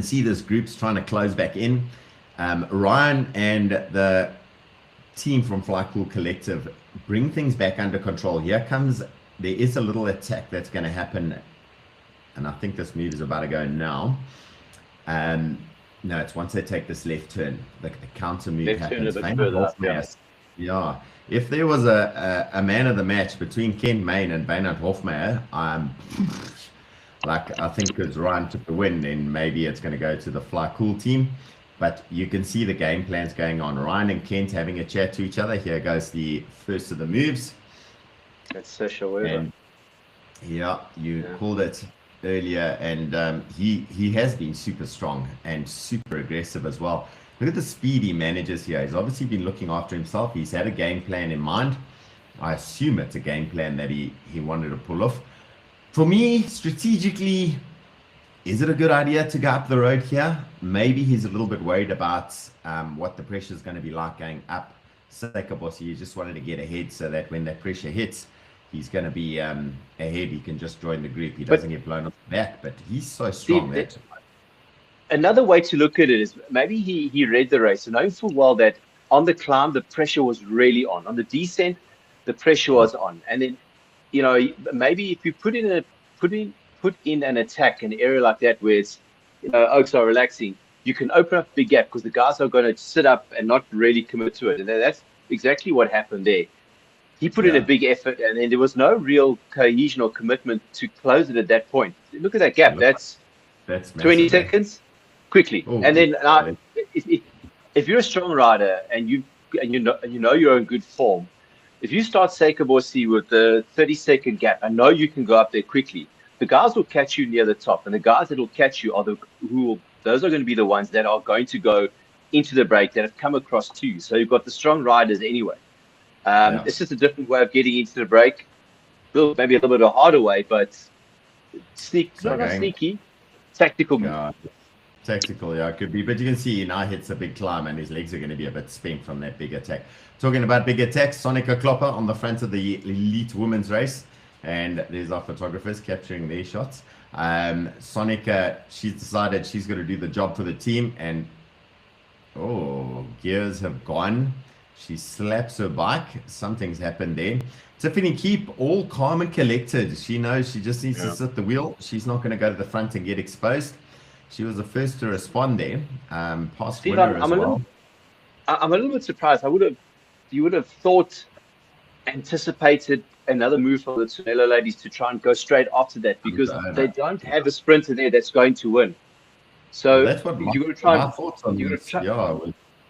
see this group's trying to close back in. Ryan and the team from Fly Cool Collective bring things back under control. There is a little attack that's going to happen, and I think this move is about to go now. No, it's once they take this left turn, the counter move happens. If there was a man of the match between Ken Main and Bernard Hofmeyer, I think because Ryan took the win, then maybe it's going to go to the Fly Cool team. But you can see the game plans going on. Ryan and Kent having a chat to each other. Here goes the first of the moves. That's Sasha Weber. You called it earlier, and he has been super strong and super aggressive as well. Look at the speed he manages here. He's obviously been looking after himself. He's had a game plan in mind. I assume it's a game plan that he wanted to pull off. For me, strategically, is it a good idea to go up the road here? Maybe he's a little bit worried about what the pressure is going to be like going up. Suikerbossie, he just wanted to get ahead so that when that pressure hits, he's going to be ahead. He can just join the group. He doesn't get blown off the back, but he's so strong. Another way to look at it is maybe he read the race and knowing full well that on the climb, the pressure was really on. On the descent, the pressure was on. And then, maybe if you put in an attack, an area like that where it's, oaks are relaxing, you can open up a big gap because the guys are going to sit up and not really commit to it. And that's exactly what happened there. He put in a big effort, and then there was no real cohesion or commitment to close it at that point. Look at that gap. That's 20 massive, seconds quickly. Ooh, and then if you're a strong rider and you know you're in good form, if you start Suikerbossie with the 30-second gap, I know you can go up there quickly. The guys will catch you near the top, and the guys that will catch you are those are going to be the ones that are going to go into the break that have come across to you. So you've got the strong riders anyway. It's just a different way of getting into the break. Maybe a little bit of a harder way, but not sneaky, tactical move. Tactical, yeah, it could be. But you can see now hits a big climb and his legs are going to be a bit spent from that big attack. Talking about big attacks, Sonika Klopper on the front of the elite women's race. And there's our photographers capturing their shots. Sonika, she's decided she's going to do the job for the team. And, gears have gone. She slaps her bike. Something's happened there. Tiffany Keep, all calm and collected. She knows she just needs to sit the wheel. She's not going to go to the front and get exposed. She was the first to respond there. Past Steve, winner as well. I'm a little bit surprised. You would have thought, anticipated another move from the Tonello ladies to try and go straight after that, because they don't have a sprinter there that's going to win. So that's what you're going to try. My thoughts on this.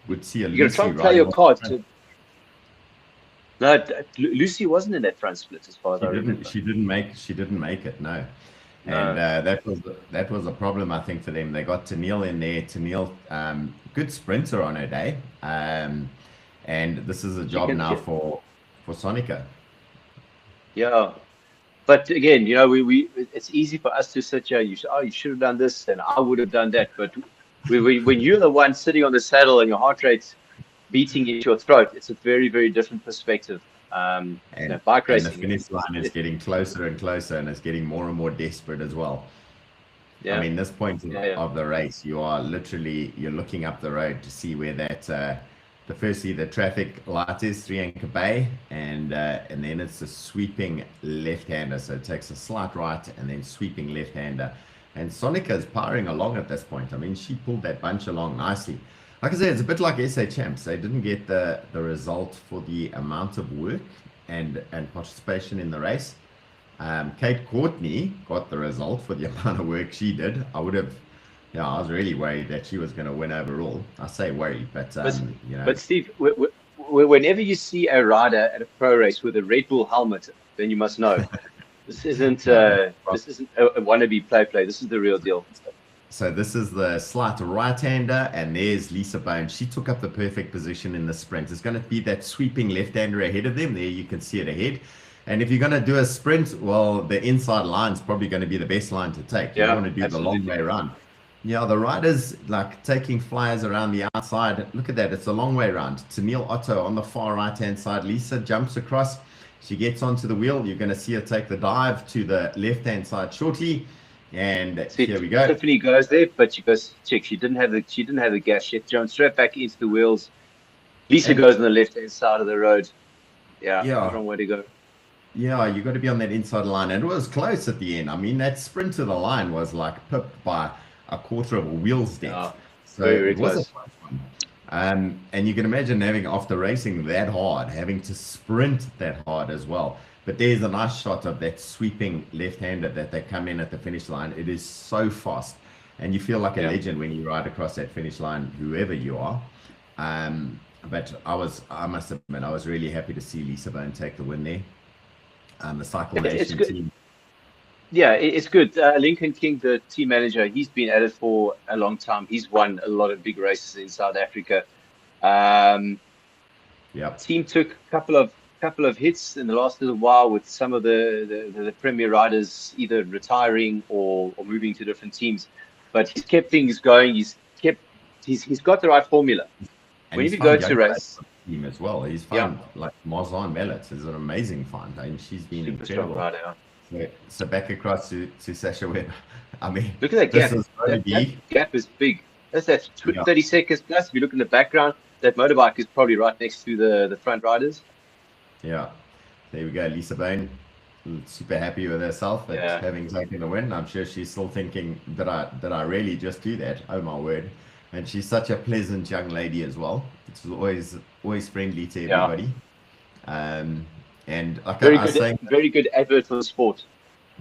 Would see a you're going to try and play your cards. No, Lucy wasn't in that front split as far as I remember. She didn't make it. No. And that was a problem, I think, for them. They got Tennille in there. Tennille, good sprinter on her day. And this is a job now for Sonika. Yeah. But again, it's easy for us to sit here. You should have done this, and I would have done that. But when you're the one sitting on the saddle and your heart rate's beating into your throat, it's a very, very different perspective. Bike racing, and the finish line is getting closer and closer, and it's getting more and more desperate as well. I mean, this point of the race, you're looking up the road to see where that firstly the traffic light is, 3 Anchor Bay, and then it's a sweeping left-hander, so it takes a slight right and then sweeping left-hander, and Sonika is powering along at this point. I mean, she pulled that bunch along nicely. Like I said, it's a bit like SA Champs. They didn't get the result for the amount of work and participation in the race. Kate Courtney got the result for the amount of work she did. I was really worried that she was going to win overall. I say worried, but But Steve, whenever you see a rider at a pro race with a Red Bull helmet, then you must know this isn't a wannabe play. This is the real deal. So this is the slight right-hander, and there's Lisa Bone. She took up the perfect position in the sprint. It's going to be that sweeping left-hander ahead of them. There you can see it ahead. And if you're going to do a sprint, well, the inside line is probably going to be the best line to take. You don't want to do the long way around. Yeah, the riders like taking flyers around the outside. Look at that. It's a long way around. Tennille Otto on the far right-hand side. Lisa jumps across. She gets onto the wheel. You're going to see her take the dive to the left-hand side shortly. And here we go. Tiffany goes there, but she goes check. She didn't have the gas. She jumped straight back into the wheels. Lisa goes on the left-hand side of the road. Wrong way to go. Yeah, you got to be on that inside line, and it was close at the end. I mean, that sprint to the line was like pipped by a quarter of a wheel's depth. So it was a close one. And you can imagine after racing that hard, having to sprint that hard as well. But there's a nice shot of that sweeping left-hander that they come in at the finish line. It is so fast. And you feel like a legend when you ride across that finish line, whoever you are. But I must admit, I was really happy to see Lisa Bone take the win there. The Cycle Nation team. Yeah, it's good. Lincoln King, the team manager, he's been at it for a long time. He's won a lot of big races in South Africa. Team took a couple of hits in the last little while with some of the premier riders either retiring or moving to different teams, but he's kept things going. He's got the right formula. And when you go to race team as well, he's found like Marzan Mellett is an amazing find. I mean, she's been incredible. So back across to Sasha Webb. I mean, look at that gap. That gap is big. That's 30 seconds plus. If you look in the background, that motorbike is probably right next to the front riders. Yeah, there we go. Lisa Bone, super happy with herself at having taken the win. I'm sure she's still thinking, did I really just do that? Oh my word. And she's such a pleasant young lady as well. It's always friendly to everybody. And like very good advert for the sport.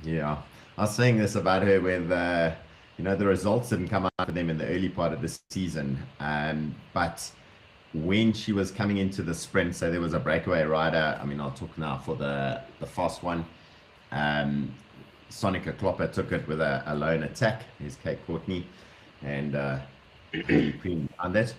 Yeah, I was saying this about her with, the results didn't come out for them in the early part of the season. But when she was coming into the sprint, so there was a breakaway rider. I mean, I'll talk now for the fast one. Sonica Klopper took it with a lone attack. Here's Kate Courtney. And Queen on that.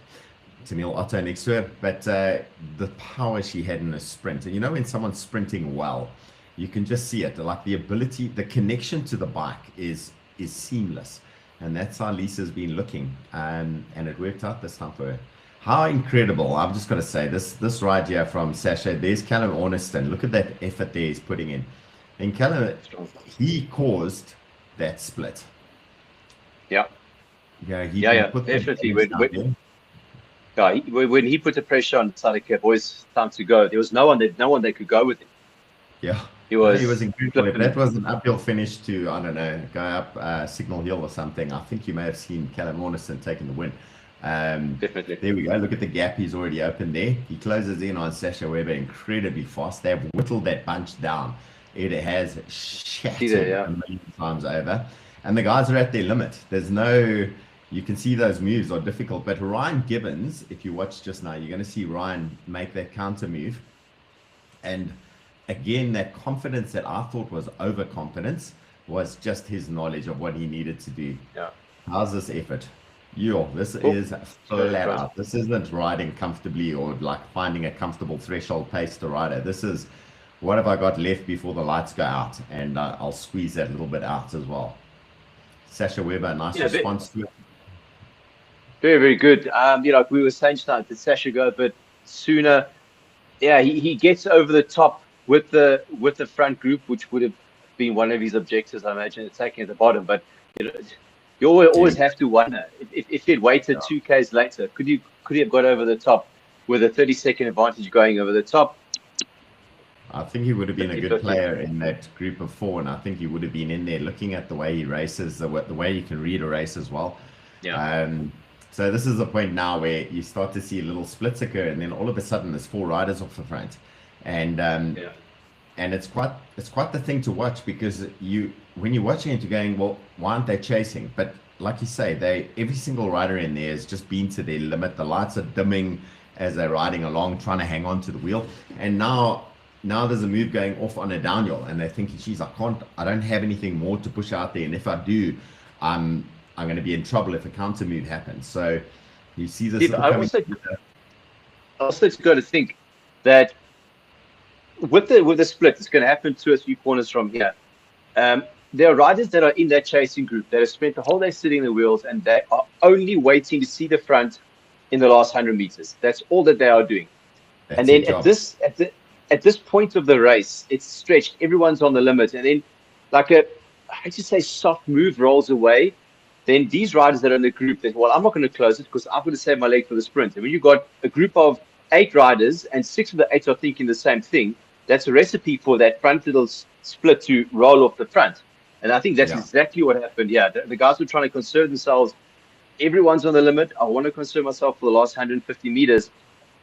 Tamil Otto next to her. But the power she had in a sprint. And when someone's sprinting well, you can just see it. Like the ability, the connection to the bike is seamless. And that's how Lisa's been looking. And it worked out this time for her. How incredible. I'm just going to say this ride here from Sasha. There's Callum Orniston. Look at that effort there he's putting in. And Callum, he caused that split. Yeah. Yeah, definitely. When he put the pressure on Sadike, boys, time to go. There was no one that could go with him. Yeah. He was incredible. That was an uphill finish to, I don't know, go up Signal Hill or something. I think you may have seen Callum Orniston taking the win. Definitely. There we go. Look at the gap he's already opened there. He closes in on Sasha Weber incredibly fast. They've whittled that bunch down. It has shattered a million times over. And the guys are at their limit. There's no... You can see those moves are difficult. But Ryan Gibbons, if you watch just now, you're going to see Ryan make that counter move. And again, that confidence that I thought was overconfidence was just his knowledge of what he needed to do. Yeah. How's this effort? This is flat out. This isn't riding comfortably or like finding a comfortable threshold pace to ride it. This is, what have I got left before the lights go out? And I'll squeeze that little bit out as well. Sasha Weber, nice response to it. Very, very good. We were saying tonight, did Sasha go a bit sooner? Yeah, he gets over the top with the front group, which would have been one of his objectives, I imagine, attacking at the bottom. But you always have to wonder if he'd waited 2Ks later, could he have got over the top with a 30-second advantage going over the top? I think he would have been a good player in that group of four, and I think he would have been in there looking at the way he races, the way you can read a race as well. Yeah. So this is a point now where you start to see little splits occur, and then all of a sudden there's four riders off the front, and it's quite the thing to watch, because when you're watching it, you're going, well, why aren't they chasing? But like you say, every single rider in there has just been to their limit. The lights are dimming as they're riding along, trying to hang on to the wheel, and now there's a move going off on a downhill, and they're thinking, geez, I don't have anything more to push out there, and if I do, I'm going to be in trouble if a counter move happens. So you see this. I also got to think that with the split, it's going to happen 2 or 3 corners from here. There are riders that are in that chasing group that have spent the whole day sitting in the wheels, and they are only waiting to see the front in the last 100 meters. That's all that they are doing. That's and then at this point of the race, it's stretched. Everyone's on the limit, and then like soft move rolls away. Then these riders that are in the group think, well, I'm not going to close it because I'm going to save my leg for the sprint. And when you've got a group of 8 riders and 6 of the 8 are thinking the same thing, that's a recipe for that front little split to roll off the front. And I think that's exactly what happened. Yeah, the guys were trying to conserve themselves. Everyone's on the limit. I want to conserve myself for the last 150 meters.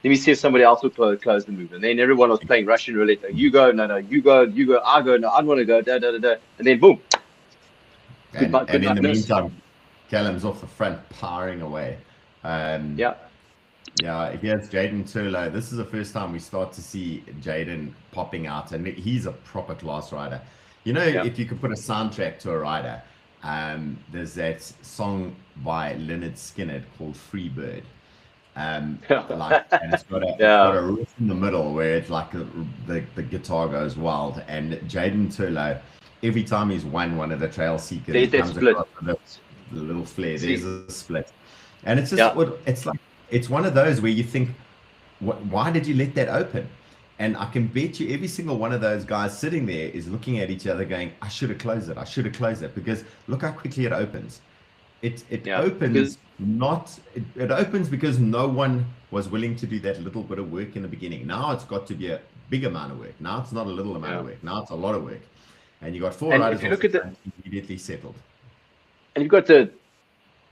Let me see if somebody else will close the move. And then everyone was playing Russian roulette. You go, no, you go, I go, no, I want to go, and then boom. And in the meantime, Callum's off the front, powering away. Yeah, here's Jaden Turlo. This is the first time we start to see Jaden popping out, and he's a proper class rider. If you could put a soundtrack to a rider, there's that song by Lynyrd Skynyrd called Free Bird. And it's got a riff in the middle where it's like the guitar goes wild. And Jaden Turlo, every time he's won one of the trail seekers, he comes across the little flare. There's a split, and it's just it's one of those where you think, why did you let that open? And I can bet you every single one of those guys sitting there is looking at each other going, I should have closed it, because look how quickly it opens. It opens it opens because no one was willing to do that little bit of work in the beginning. Now it's got to be a big amount of work. Now it's not a little amount of work. Now it's a lot of work. And you got 4 riders immediately settled. And you've got the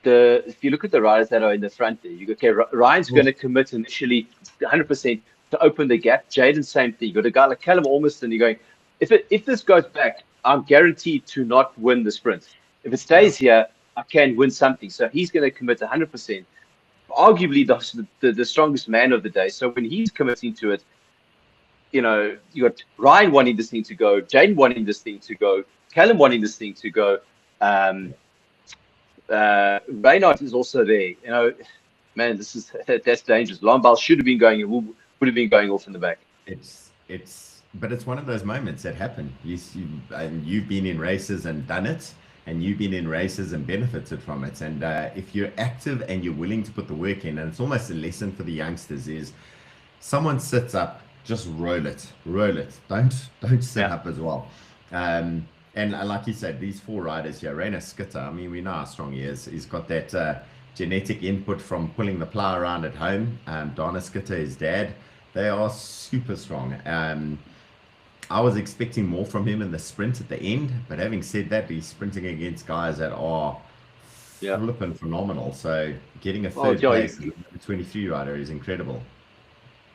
if you look at the riders that are in the front there, you go, okay, Ryan's going to commit initially 100% to open the gap. Jaden, same thing. You got a guy like Callum Ormiston, you're going, if this goes back, I'm guaranteed to not win the sprint. If it stays here, I can win something. So he's going to commit 100%. Arguably the strongest man of the day. So when he's committing to it, you know, you got Ryan wanting this thing to go, Jaden wanting this thing to go, Callum wanting this thing to go. Reynard is also there. You know, man, that's dangerous. Lombard should have been going, would have been going off in the back. But it's one of those moments that happen. You've been in races and done it, and you've been in races and benefited from it. And if you're active and you're willing to put the work in, and it's almost a lesson for the youngsters, is someone sits up, just roll it. Don't sit up as well. And like you said, these 4 riders here, Rainer Skitter, I mean, we know how strong he is. He's got that genetic input from pulling the plow around at home. Dana Skitter, his dad, they are super strong. I was expecting more from him in the sprint at the end, but having said that, he's sprinting against guys that are flipping phenomenal. So getting a third place as a 23 rider is incredible.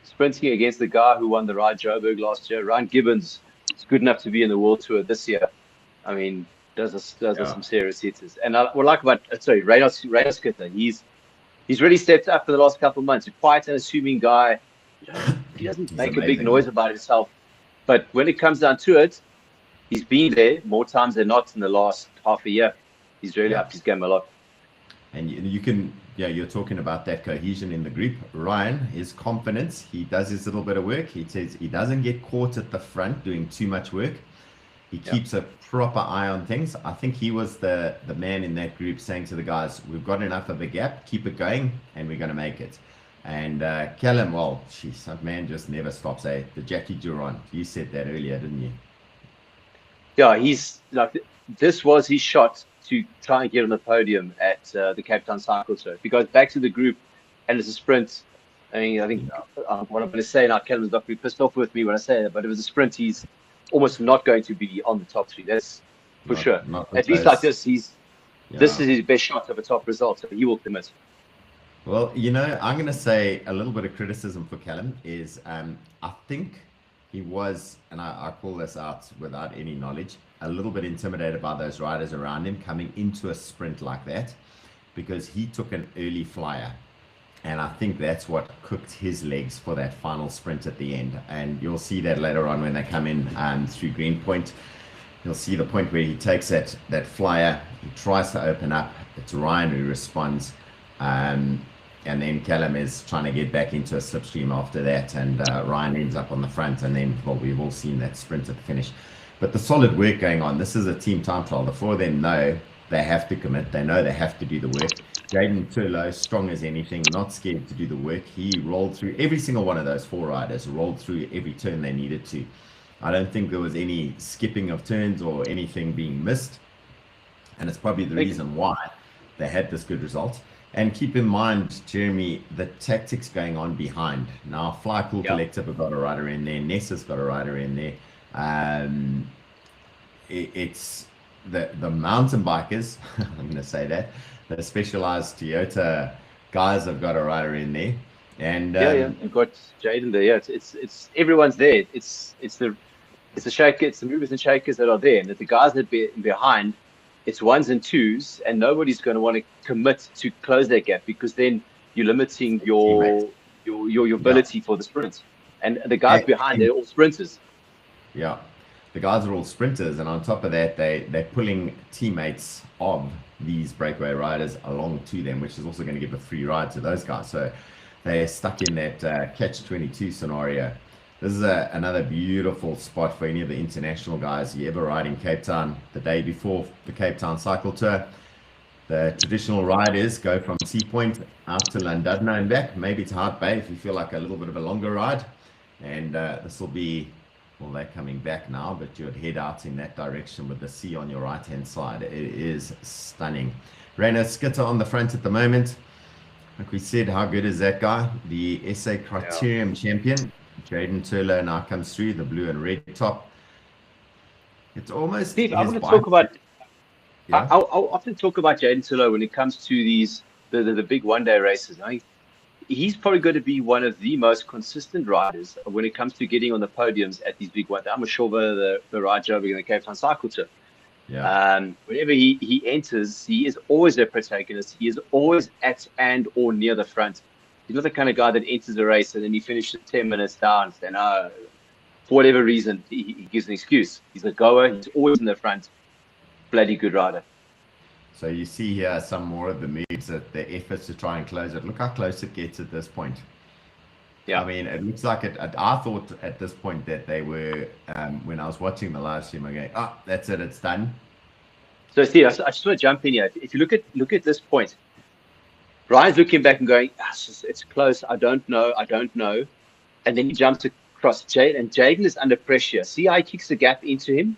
Sprinting against the guy who won the Ride Joburg last year, Ryan Gibbons, is good enough to be in the World Tour this year. I mean, those are some serious hitters. And Rainer Skitter, he's really stepped up for the last couple of months. A quiet and assuming guy. He doesn't make a big noise about himself. But when it comes down to it, he's been there more times than not in the last half a year. He's really upped his game a lot. And you're talking about that cohesion in the group. Ryan, his confidence, he does his little bit of work. He says he doesn't get caught at the front doing too much work. He keeps a proper eye on things. I think he was the man in that group saying to the guys, we've got enough of a gap, keep it going, and we're going to make it. And Callum, well, geez, that man just never stops. The Jackie Duron, you said that earlier, didn't you? Yeah, he's like, this was his shot to try and get on the podium at the Cape Town Cycle Tour. If he goes back to the group and it's a sprint, I think what I'm going to say now, Callum's not going to be pissed off with me when I say that, but if it was a sprint, he's almost not going to be on the top 3. That's for sure. At least like this, this is his best shot of a top result, so he will commit. Well, I'm going to say a little bit of criticism for Callum is I think he was, and I call this out without any knowledge, a little bit intimidated by those riders around him coming into a sprint like that, because he took an early flyer. And I think that's what cooked his legs for that final sprint at the end. And you'll see that later on when they come in through Greenpoint. You'll see the point where he takes that flyer, he tries to open up. It's Ryan who responds. And then Callum is trying to get back into a slipstream after that, and Ryan ends up on the front, and then, well, we've all seen that sprint at the finish. But the solid work going on. This is a team time trial. The 4 of them know they have to commit. They know they have to do the work. Jaden Turlo, strong as anything, not scared to do the work. He rolled through every single one of those 4 riders, rolled through every turn they needed to. I don't think there was any skipping of turns or anything being missed. And it's probably the reason why they had this good result. And keep in mind, Jeremy, the tactics going on behind. Now, Flypool Collective have got a rider in there. Nessa's got a rider in there. It's the mountain bikers, I'm going to say that. The Specialized Toyota guys have got a rider in there. And You've got Jaden there. Yeah, it's everyone's there. It's the shaker, it's the movers and shakers that are there. And the guys that be behind, it's 1s and 2s, and nobody's going to want to commit to close that gap, because then you're limiting your ability for the sprint. And the guys behind, they're all sprinters. Yeah, the guys are all sprinters, and on top of that, they're pulling teammates of these breakaway riders along to them, which is also going to give a free ride to those guys. So they're stuck in that catch-22 scenario. This is another beautiful spot for any of the international guys. You ever ride in Cape Town the day before the Cape Town Cycle Tour? The traditional riders go from Sea Point out to Llandudno and back, maybe to Hart Bay if you feel like a little bit of a longer ride. And this will be, well, they're coming back now, but you'd head out in that direction with the sea on your right-hand side. It is stunning. Rainer Skitter on the front at the moment. Like we said, how good is that guy? The SA Criterium champion. Jaden Turlo now comes through, the blue and red top. It's almost... Steve, I want to talk about... I'll often talk about Jaden Tillo when it comes to these the big one-day races. He's probably going to be one of the most consistent riders when it comes to getting on the podiums at these big ones. I'm sure the ride over in the Cape Town Cycle Tour. Yeah. Whenever he enters, he is always a protagonist. He is always at and or near the front. He's not the kind of guy that enters a race and then he finishes 10 minutes down. And for whatever reason, he gives an excuse. He's a goer. He's always in the front. Bloody good rider. So you see here some more of the moves, the efforts to try and close it. Look how close it gets at this point. Yeah. I mean, it looks like it. I thought at this point that they were, when I was watching the live stream, I'm going, that's it, it's done. So Steve, I just want to jump in here. If you look at this point, Ryan's looking back and going, it's close. I don't know. And then he jumps across Jaden, and Jaden is under pressure. See how he kicks the gap into him.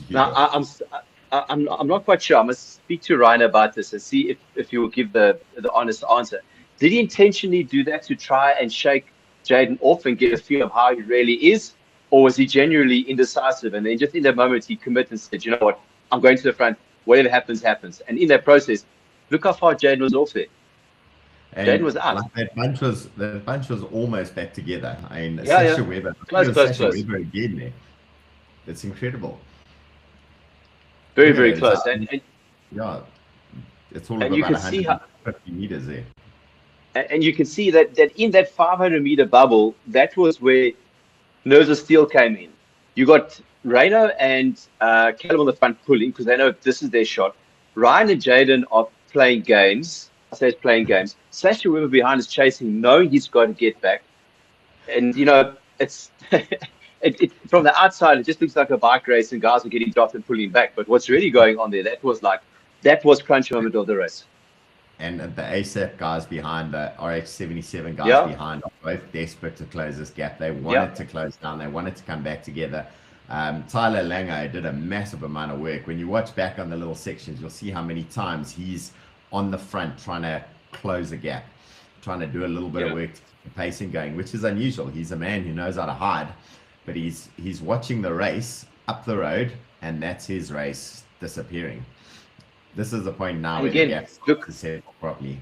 Yeah. Now I'm not quite sure. I must speak to Ryan about this and see if he will give the honest answer. Did he intentionally do that to try and shake Jaden off and get a feel of how he really is? Or was he genuinely indecisive? And then just in that moment, he committed and said, you know what, I'm going to the front. Whatever happens, happens. And in that process, look how far Jaden was off there. And Jaden was out. Like that bunch was almost back together. I mean, yeah. Sasha Weber. Close. Weber again there. It's incredible. Very close. And yeah, it's all about 150 meters there. And you can see that in that 500-meter bubble, that was where Nerves of Steel came in. You got Reno and Caleb on the front pulling because they know this is their shot. Ryan and Jaden are playing games. I say it's playing games. Sasha Weber behind is chasing, knowing he's got to get back. And, it's... from the outside, it just looks like a bike race and guys are getting dropped and pulling back. But what's really going on there, that was crunch moment of the race. And the ASAP guys behind, the RH77 guys behind, are both desperate to close this gap. They wanted to close down. They wanted to come back together. Tyler Langer did a massive amount of work. When you watch back on the little sections, you'll see how many times he's on the front trying to close a gap, trying to do a little bit of work to keep the pacing going, which is unusual. He's a man who knows how to hide. But he's watching the race up the road, and that's his race disappearing. This is the point now where the gap is set properly.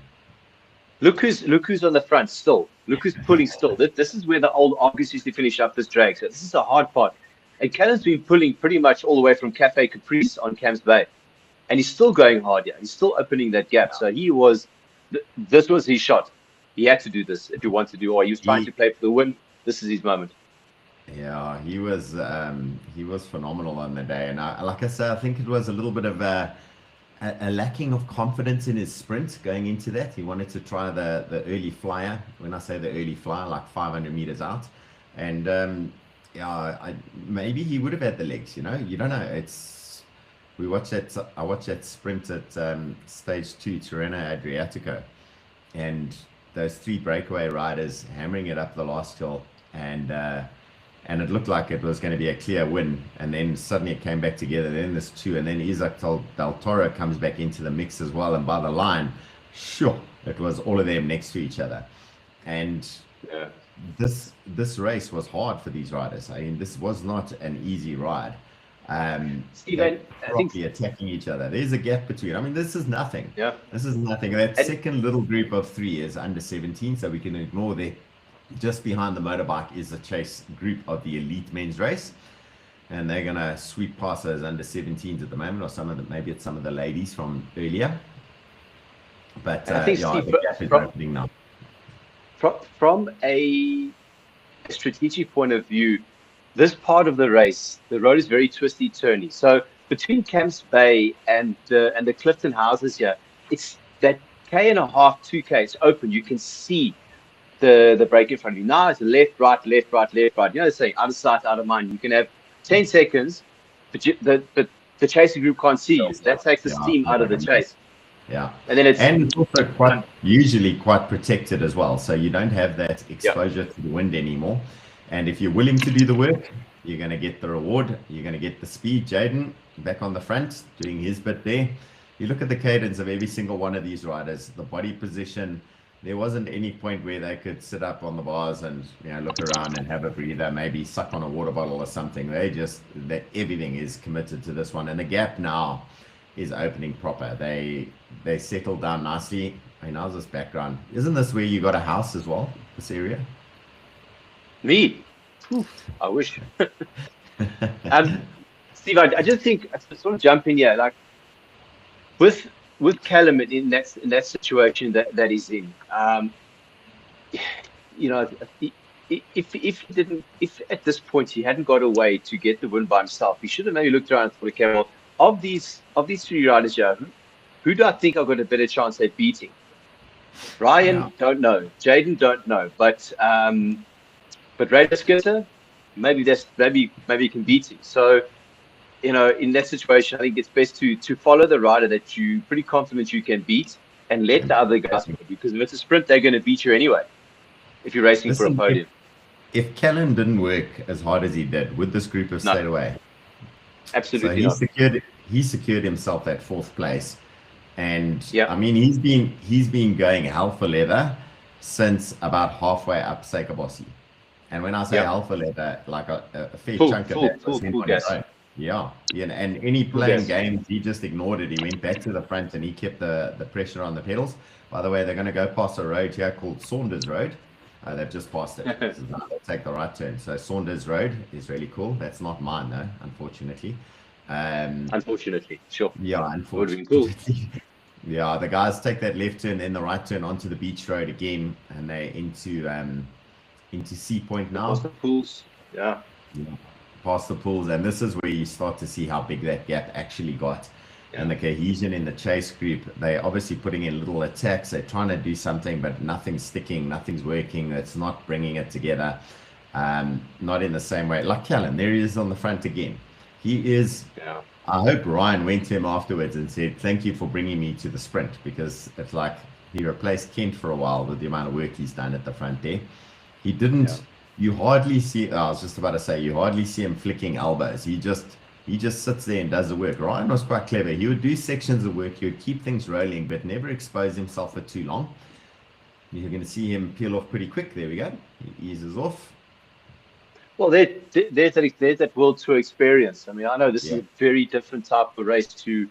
Look who's on the front still. Look who's pulling still. This is where the old Argus used to finish up this drag. So this is a hard part. And Callum's been pulling pretty much all the way from Cafe Caprice on Camps Bay. And he's still going hard here. He's still opening that gap. So this was his shot. He had to do this if he wanted to do, or he was trying to play for the win. This is his moment. Yeah, he was phenomenal on the day, and like I said, I think it was a little bit of a lacking of confidence in his sprint going into that. He wanted to try the early flyer. When I say the early flyer, like 500 meters out, and maybe he would have had the legs. You don't know. I watched that sprint at stage 2 Tirreno Adriatico, and those 3 breakaway riders hammering it up the last hill, and it looked like it was going to be a clear win, and then suddenly it came back together. Then there's 2, and then Isaac Del Toro comes back into the mix as well, and by the line, it was all of them next to each other. And this race was hard for these riders. I mean, this was not an easy ride. Steven, I think attacking each other. There's a gap between. I mean, this is nothing. Yeah, this is nothing. That second little group of 3 is under 17, so we can ignore that. Just behind the motorbike is the chase group of the elite men's race, and they're gonna sweep past those under 17s at the moment, or maybe it's some of the ladies from earlier. But I think the gap is opening now. From a strategic point of view, this part of the race, the road is very twisty, turny. So between Camps Bay and the Clifton houses here, it's that K and a half, 2K. It's open. You can see the break in front of you. Now it's left, right. You know they're saying out of sight, out of mind. You can have 10 seconds, but the chasing group can't see you. That takes the steam out of the chase. Yeah, and then it's also usually quite protected as well, so you don't have that exposure to the wind anymore. And if you're willing to do the work, you're going to get the reward. You're going to get the speed. Jaden back on the front doing his bit there. You look at the cadence of every single one of these riders, the body position. There wasn't any point where they could sit up on the bars and look around and have a breather, maybe suck on a water bottle or something. Everything is committed to this one, and the gap now opening proper. They settled down nicely. I mean, how's this background? Isn't this where you got a house as well, this area? Me? I wish. Steve, I just think, sort of jump in here, like with Callum in that situation that he's in, you know, if at this point he hadn't got away to get the win by himself, he should have maybe looked around for the camera. Of these three riders here, who do I think I've got a better chance at beating? Ryan, don't know. Jaden, don't know. But Radar Skitter, maybe you can beat him. So, you know, in that situation, I think it's best to follow the rider that you're pretty confident you can beat, and let the other guys beat you, because if it's a sprint, they're going to beat you anyway if you're racing for a podium. If Callum didn't work as hard as he did, would this group have stayed away? Absolutely so he secured himself that 4th place. And yeah, I mean, he's been going hell for leather since about halfway up Suikerbossie. And when I say hell for leather, like a fair chunk of that was him on his own. Yeah, and any playing games, he just ignored it. He went back to the front and he kept the pressure on the pedals. By the way, they're going to go past a road here called Saunders Road. They've just passed it. They'll take the right turn. So Saunders Road is really cool. That's not mine though, unfortunately. Unfortunately, sure. Yeah, unfortunately. Cool. Yeah, the guys take that left turn, then the right turn onto the beach road again, and they're into Sea Point now. Past the pools. Yeah. Past the pools, and this is where you start to see how big that gap actually got. And the cohesion in the chase group, they're obviously putting in little attacks. They're trying to do something, but nothing's sticking, nothing's working. It's not bringing it together. Not in the same way. Like Callum, there he is on the front again. He is. Yeah. I hope Ryan went to him afterwards and said, "Thank you for bringing me to the sprint," because it's like he replaced Kent for a while with the amount of work he's done at the front there. He didn't. Yeah. You hardly see. I was just about to say, you hardly see him flicking elbows. He just sits there and does the work. Ryan was quite clever. He would do sections of work. He would keep things rolling, but never expose himself for too long. You're going to see him peel off pretty quick. There we go. He eases off. Well, there's that World Tour experience. I mean, I know this is a very different type of race to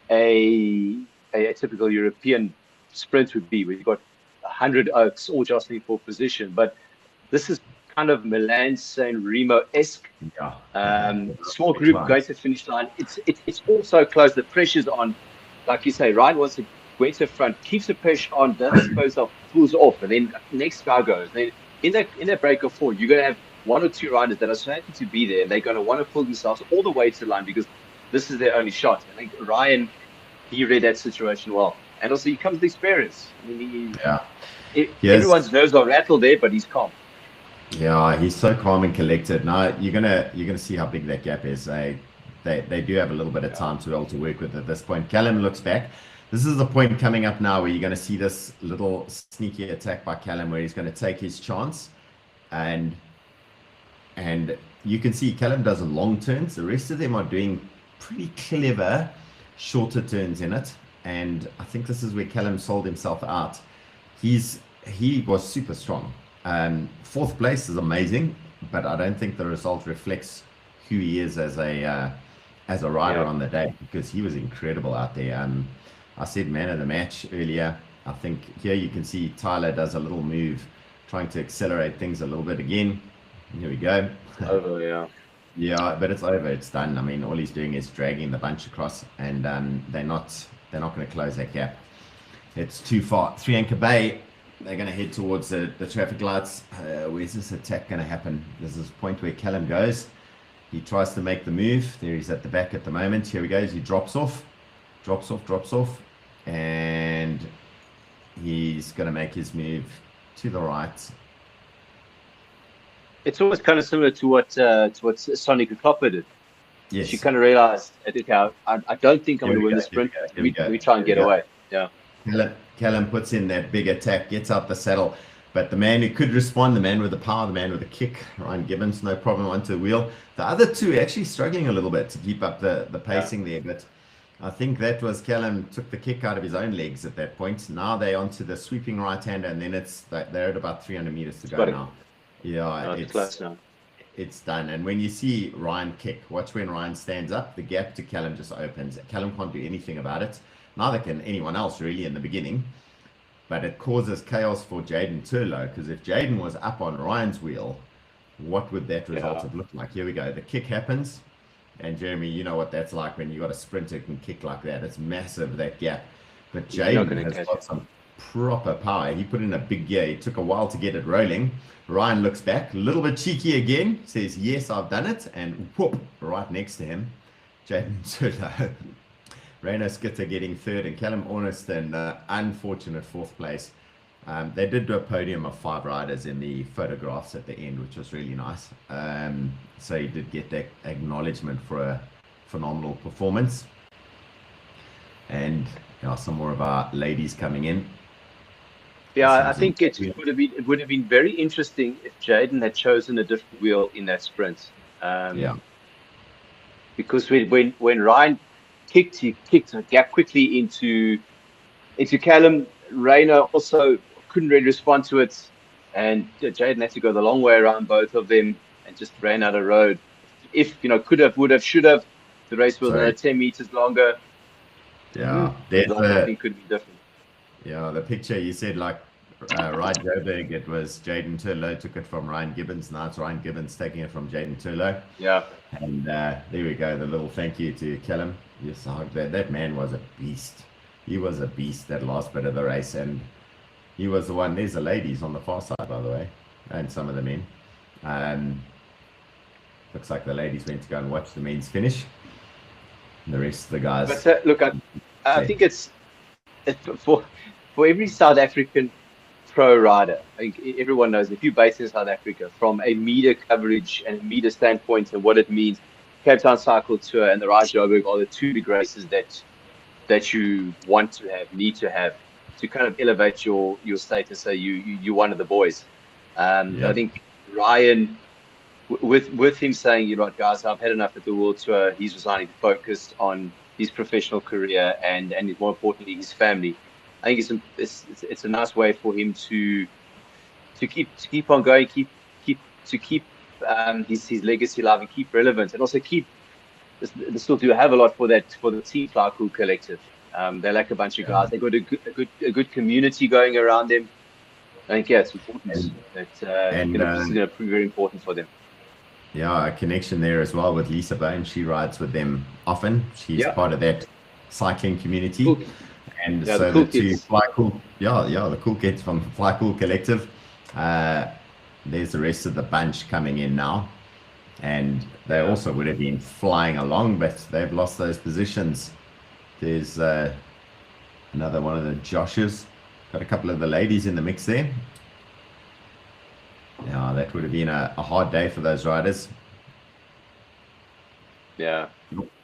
a typical European sprint would be, where you've got 100 oaks all jostling for position. But this is kind of Milan-San Remo-esque. Small group going to the finish line. It's also close. The pressure's on. Like you say, Ryan wants to go to the front, keeps the pressure on, doesn't suppose off, pulls off, and then next guy goes. Then in that break of 4, you're going to have 1 or 2 riders that are so happy to be there, and they're going to want to pull themselves all the way to the line because this is their only shot. I think Ryan, he read that situation well, and also he comes with experience. I mean, everyone's nerves are rattled there, but he's calm. Yeah, he's so calm and collected. Now you're gonna see how big that gap is. They do have a little bit of time to be able to work with at this point. Callum looks back. This is the point coming up now where you're going to see this little sneaky attack by Callum, where he's going to take his chance, and you can see Callum does long turns. The rest of them are doing pretty clever shorter turns in it, and I think this is where Callum sold himself out. He was super strong. 4th place is amazing, but I don't think the result reflects who he is as a rider on the day, because he was incredible out there. I said man of the match earlier. I think here you can see Tyler does a little move, trying to accelerate things a little bit again. Here we go. Over, yeah, but it's over. It's done. I mean, all he's doing is dragging the bunch across, and they're not going to close that gap. It's too far. 3 Anchor Bay. They're going to head towards the traffic lights. Where's this attack going to happen? This is the point where Callum goes. He tries to make the move. There he's at the back at the moment. Here he goes. He drops off. And he's going to make his move to the right. It's almost kind of similar to what Sonic Klopper did. Yes. She kind of realized, I don't think I'm going to win the sprint. We try and get away. Yeah. Callum puts in that big attack, gets out the saddle, but the man who could respond, the man with the power, the man with the kick, Ryan Gibbons, no problem onto the wheel. The other two actually struggling a little bit to keep up the pacing there, but I think that was Callum took the kick out of his own legs at that point. Now they're onto the sweeping right-hander, and then they're at about 300 meters to go now. Yeah, it's close now. it's done. And when you see Ryan kick, watch when Ryan stands up, the gap to Callum just opens. Callum can't do anything about it. Neither can anyone else really in the beginning. But it causes chaos for Jaden Turlow, because if Jaden was up on Ryan's wheel, what would that result have looked like? Here we go. The kick happens. And Jeremy, you know what that's like when you got a sprinter who can kick like that. It's massive, that gap. But Jaden has got some proper power. He put in a big gear. It took a while to get it rolling. Ryan looks back, a little bit cheeky again, says, yes, I've done it. And whoop, right next to him, Jaden Turlow. Reino Skitter getting third, and Callum Orniston, unfortunate fourth place. They did do a podium of 5 riders in the photographs at the end, which was really nice. So he did get that acknowledgement for a phenomenal performance. And some more of our ladies coming in. Yeah, I think it would have been very interesting if Jaden had chosen a different wheel in that sprint. Because when Ryan kicked, he kicked a gap quickly into Callum. Reino also couldn't really respond to it, and Jaden had to go the long way around both of them and just ran out of road. If could have, would have, should have, the race was another 10 meters longer. Yeah, I think could be different. Yeah, the picture you said, like Ryan Joburg, it was Jaden Turlow took it from Ryan Gibbons. Now it's Ryan Gibbons taking it from Jaden Turlow. Yeah. And there we go, the little thank you to Callum. Yes, that man was a beast. He was a beast that last bit of the race, and he was the one. There's the ladies on the far side, by the way, and some of the men. Looks like the ladies went to go and watch the men's finish. And the rest of the guys. But look, I think it's for every South African pro rider. I think everyone knows if you base in South Africa from a media coverage and media standpoint and what it means, Cape Town Cycle Tour and the Rise Joburg are the 2 big races that you want to have, need to have, to kind of elevate your status. So you're one of the boys. I think Ryan, with him saying, "You're right, guys, I've had enough at the World Tour," he's resigning to focus on his professional career and more importantly his family. I think it's a nice way for him to keep on going, keep his legacy alive and keep relevant, and also keep. They still do have a lot for the Team Fly Cool collective. They're like a bunch of guys. They've got a good community going around them. I think it's important. It's going to prove very important for them. Yeah, a connection there as well with Lisa Bone. She rides with them often. She's part of that cycling community. Cool. And so the two Fly Cool, the cool kids from Fly Cool collective. There's the rest of the bunch coming in now. And they also would have been flying along, but they've lost those positions. There's another one of the Joshes. Got a couple of the ladies in the mix there. Yeah, that would have been a hard day for those riders. Yeah.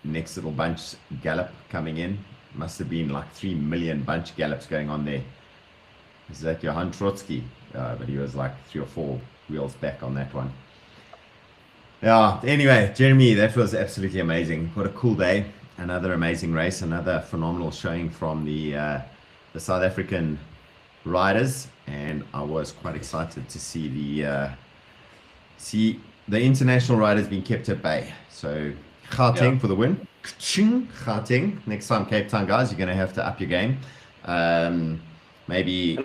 Next little bunch gallop coming in. Must have been like 3 million bunch gallops going on there. Is that Johan Trotsky? But he was like 3 or 4 wheels back on that one. Yeah, anyway, Jeremy, that was absolutely amazing. What a cool day. Another amazing race, another phenomenal showing from the South African riders, and I was quite excited to see the international riders being kept at bay. So Gauteng for the win. Gauteng. Next time, Cape Town guys, you're going to have to up your game. Maybe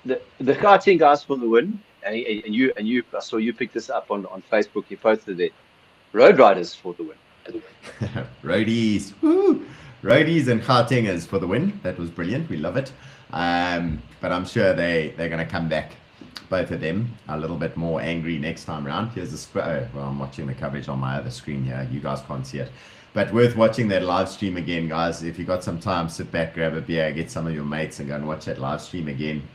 the Gauteng guys for the win. And you, I saw you pick this up on Facebook. You posted it. Road riders for the win. Roadies, woo! Roadies and Gautengers for the win. That was brilliant. We love it. But I'm sure they're going to come back, both of them, a little bit more angry next time around. Here's the well, I'm watching the coverage on my other screen here. You guys can't see it, but worth watching that live stream again, guys. If you got some time, sit back, grab a beer, get some of your mates, and go and watch that live stream again.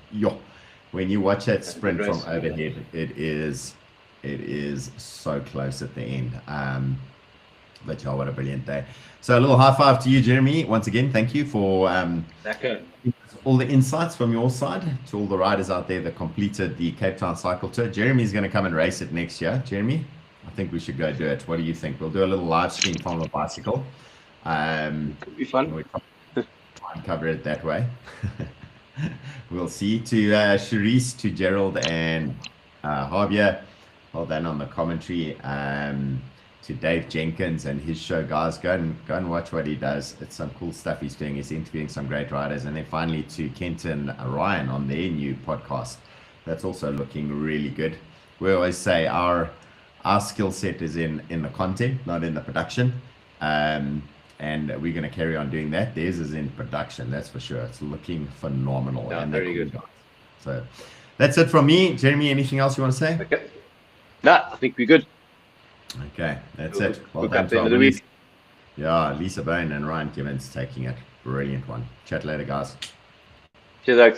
When you watch that sprint from overhead, it is so close at the end. But what a brilliant day. So a little high five to you, Jeremy. Once again, thank you for all the insights from your side, to all the riders out there that completed the Cape Town Cycle Tour. Jeremy's going to come and race it next year. Jeremy, I think we should go do it. What do you think? We'll do a little live stream from the bicycle. Could be fun. We'll try and cover it that way. We'll see. To Charisse, to Gerald, and Javier, well done on the commentary. To Dave Jenkins and his show, guys, go and watch what he does. It's some cool stuff he's doing. He's interviewing some great riders. And then finally to Kenton Ryan on their new podcast. That's also looking really good. We always say our skill set is in the content, not in the production. And we're going to carry on doing that. Theirs is in production, that's for sure. It's looking phenomenal. Yeah, and very good. So that's it from me. Jeremy, anything else you want to say? Okay. No, I think we're good. Okay, that's it. Well done, done. Yeah, Lisa Bone and Ryan Gibbons taking it. Brilliant one. Chat later, guys. Cheers, Alex.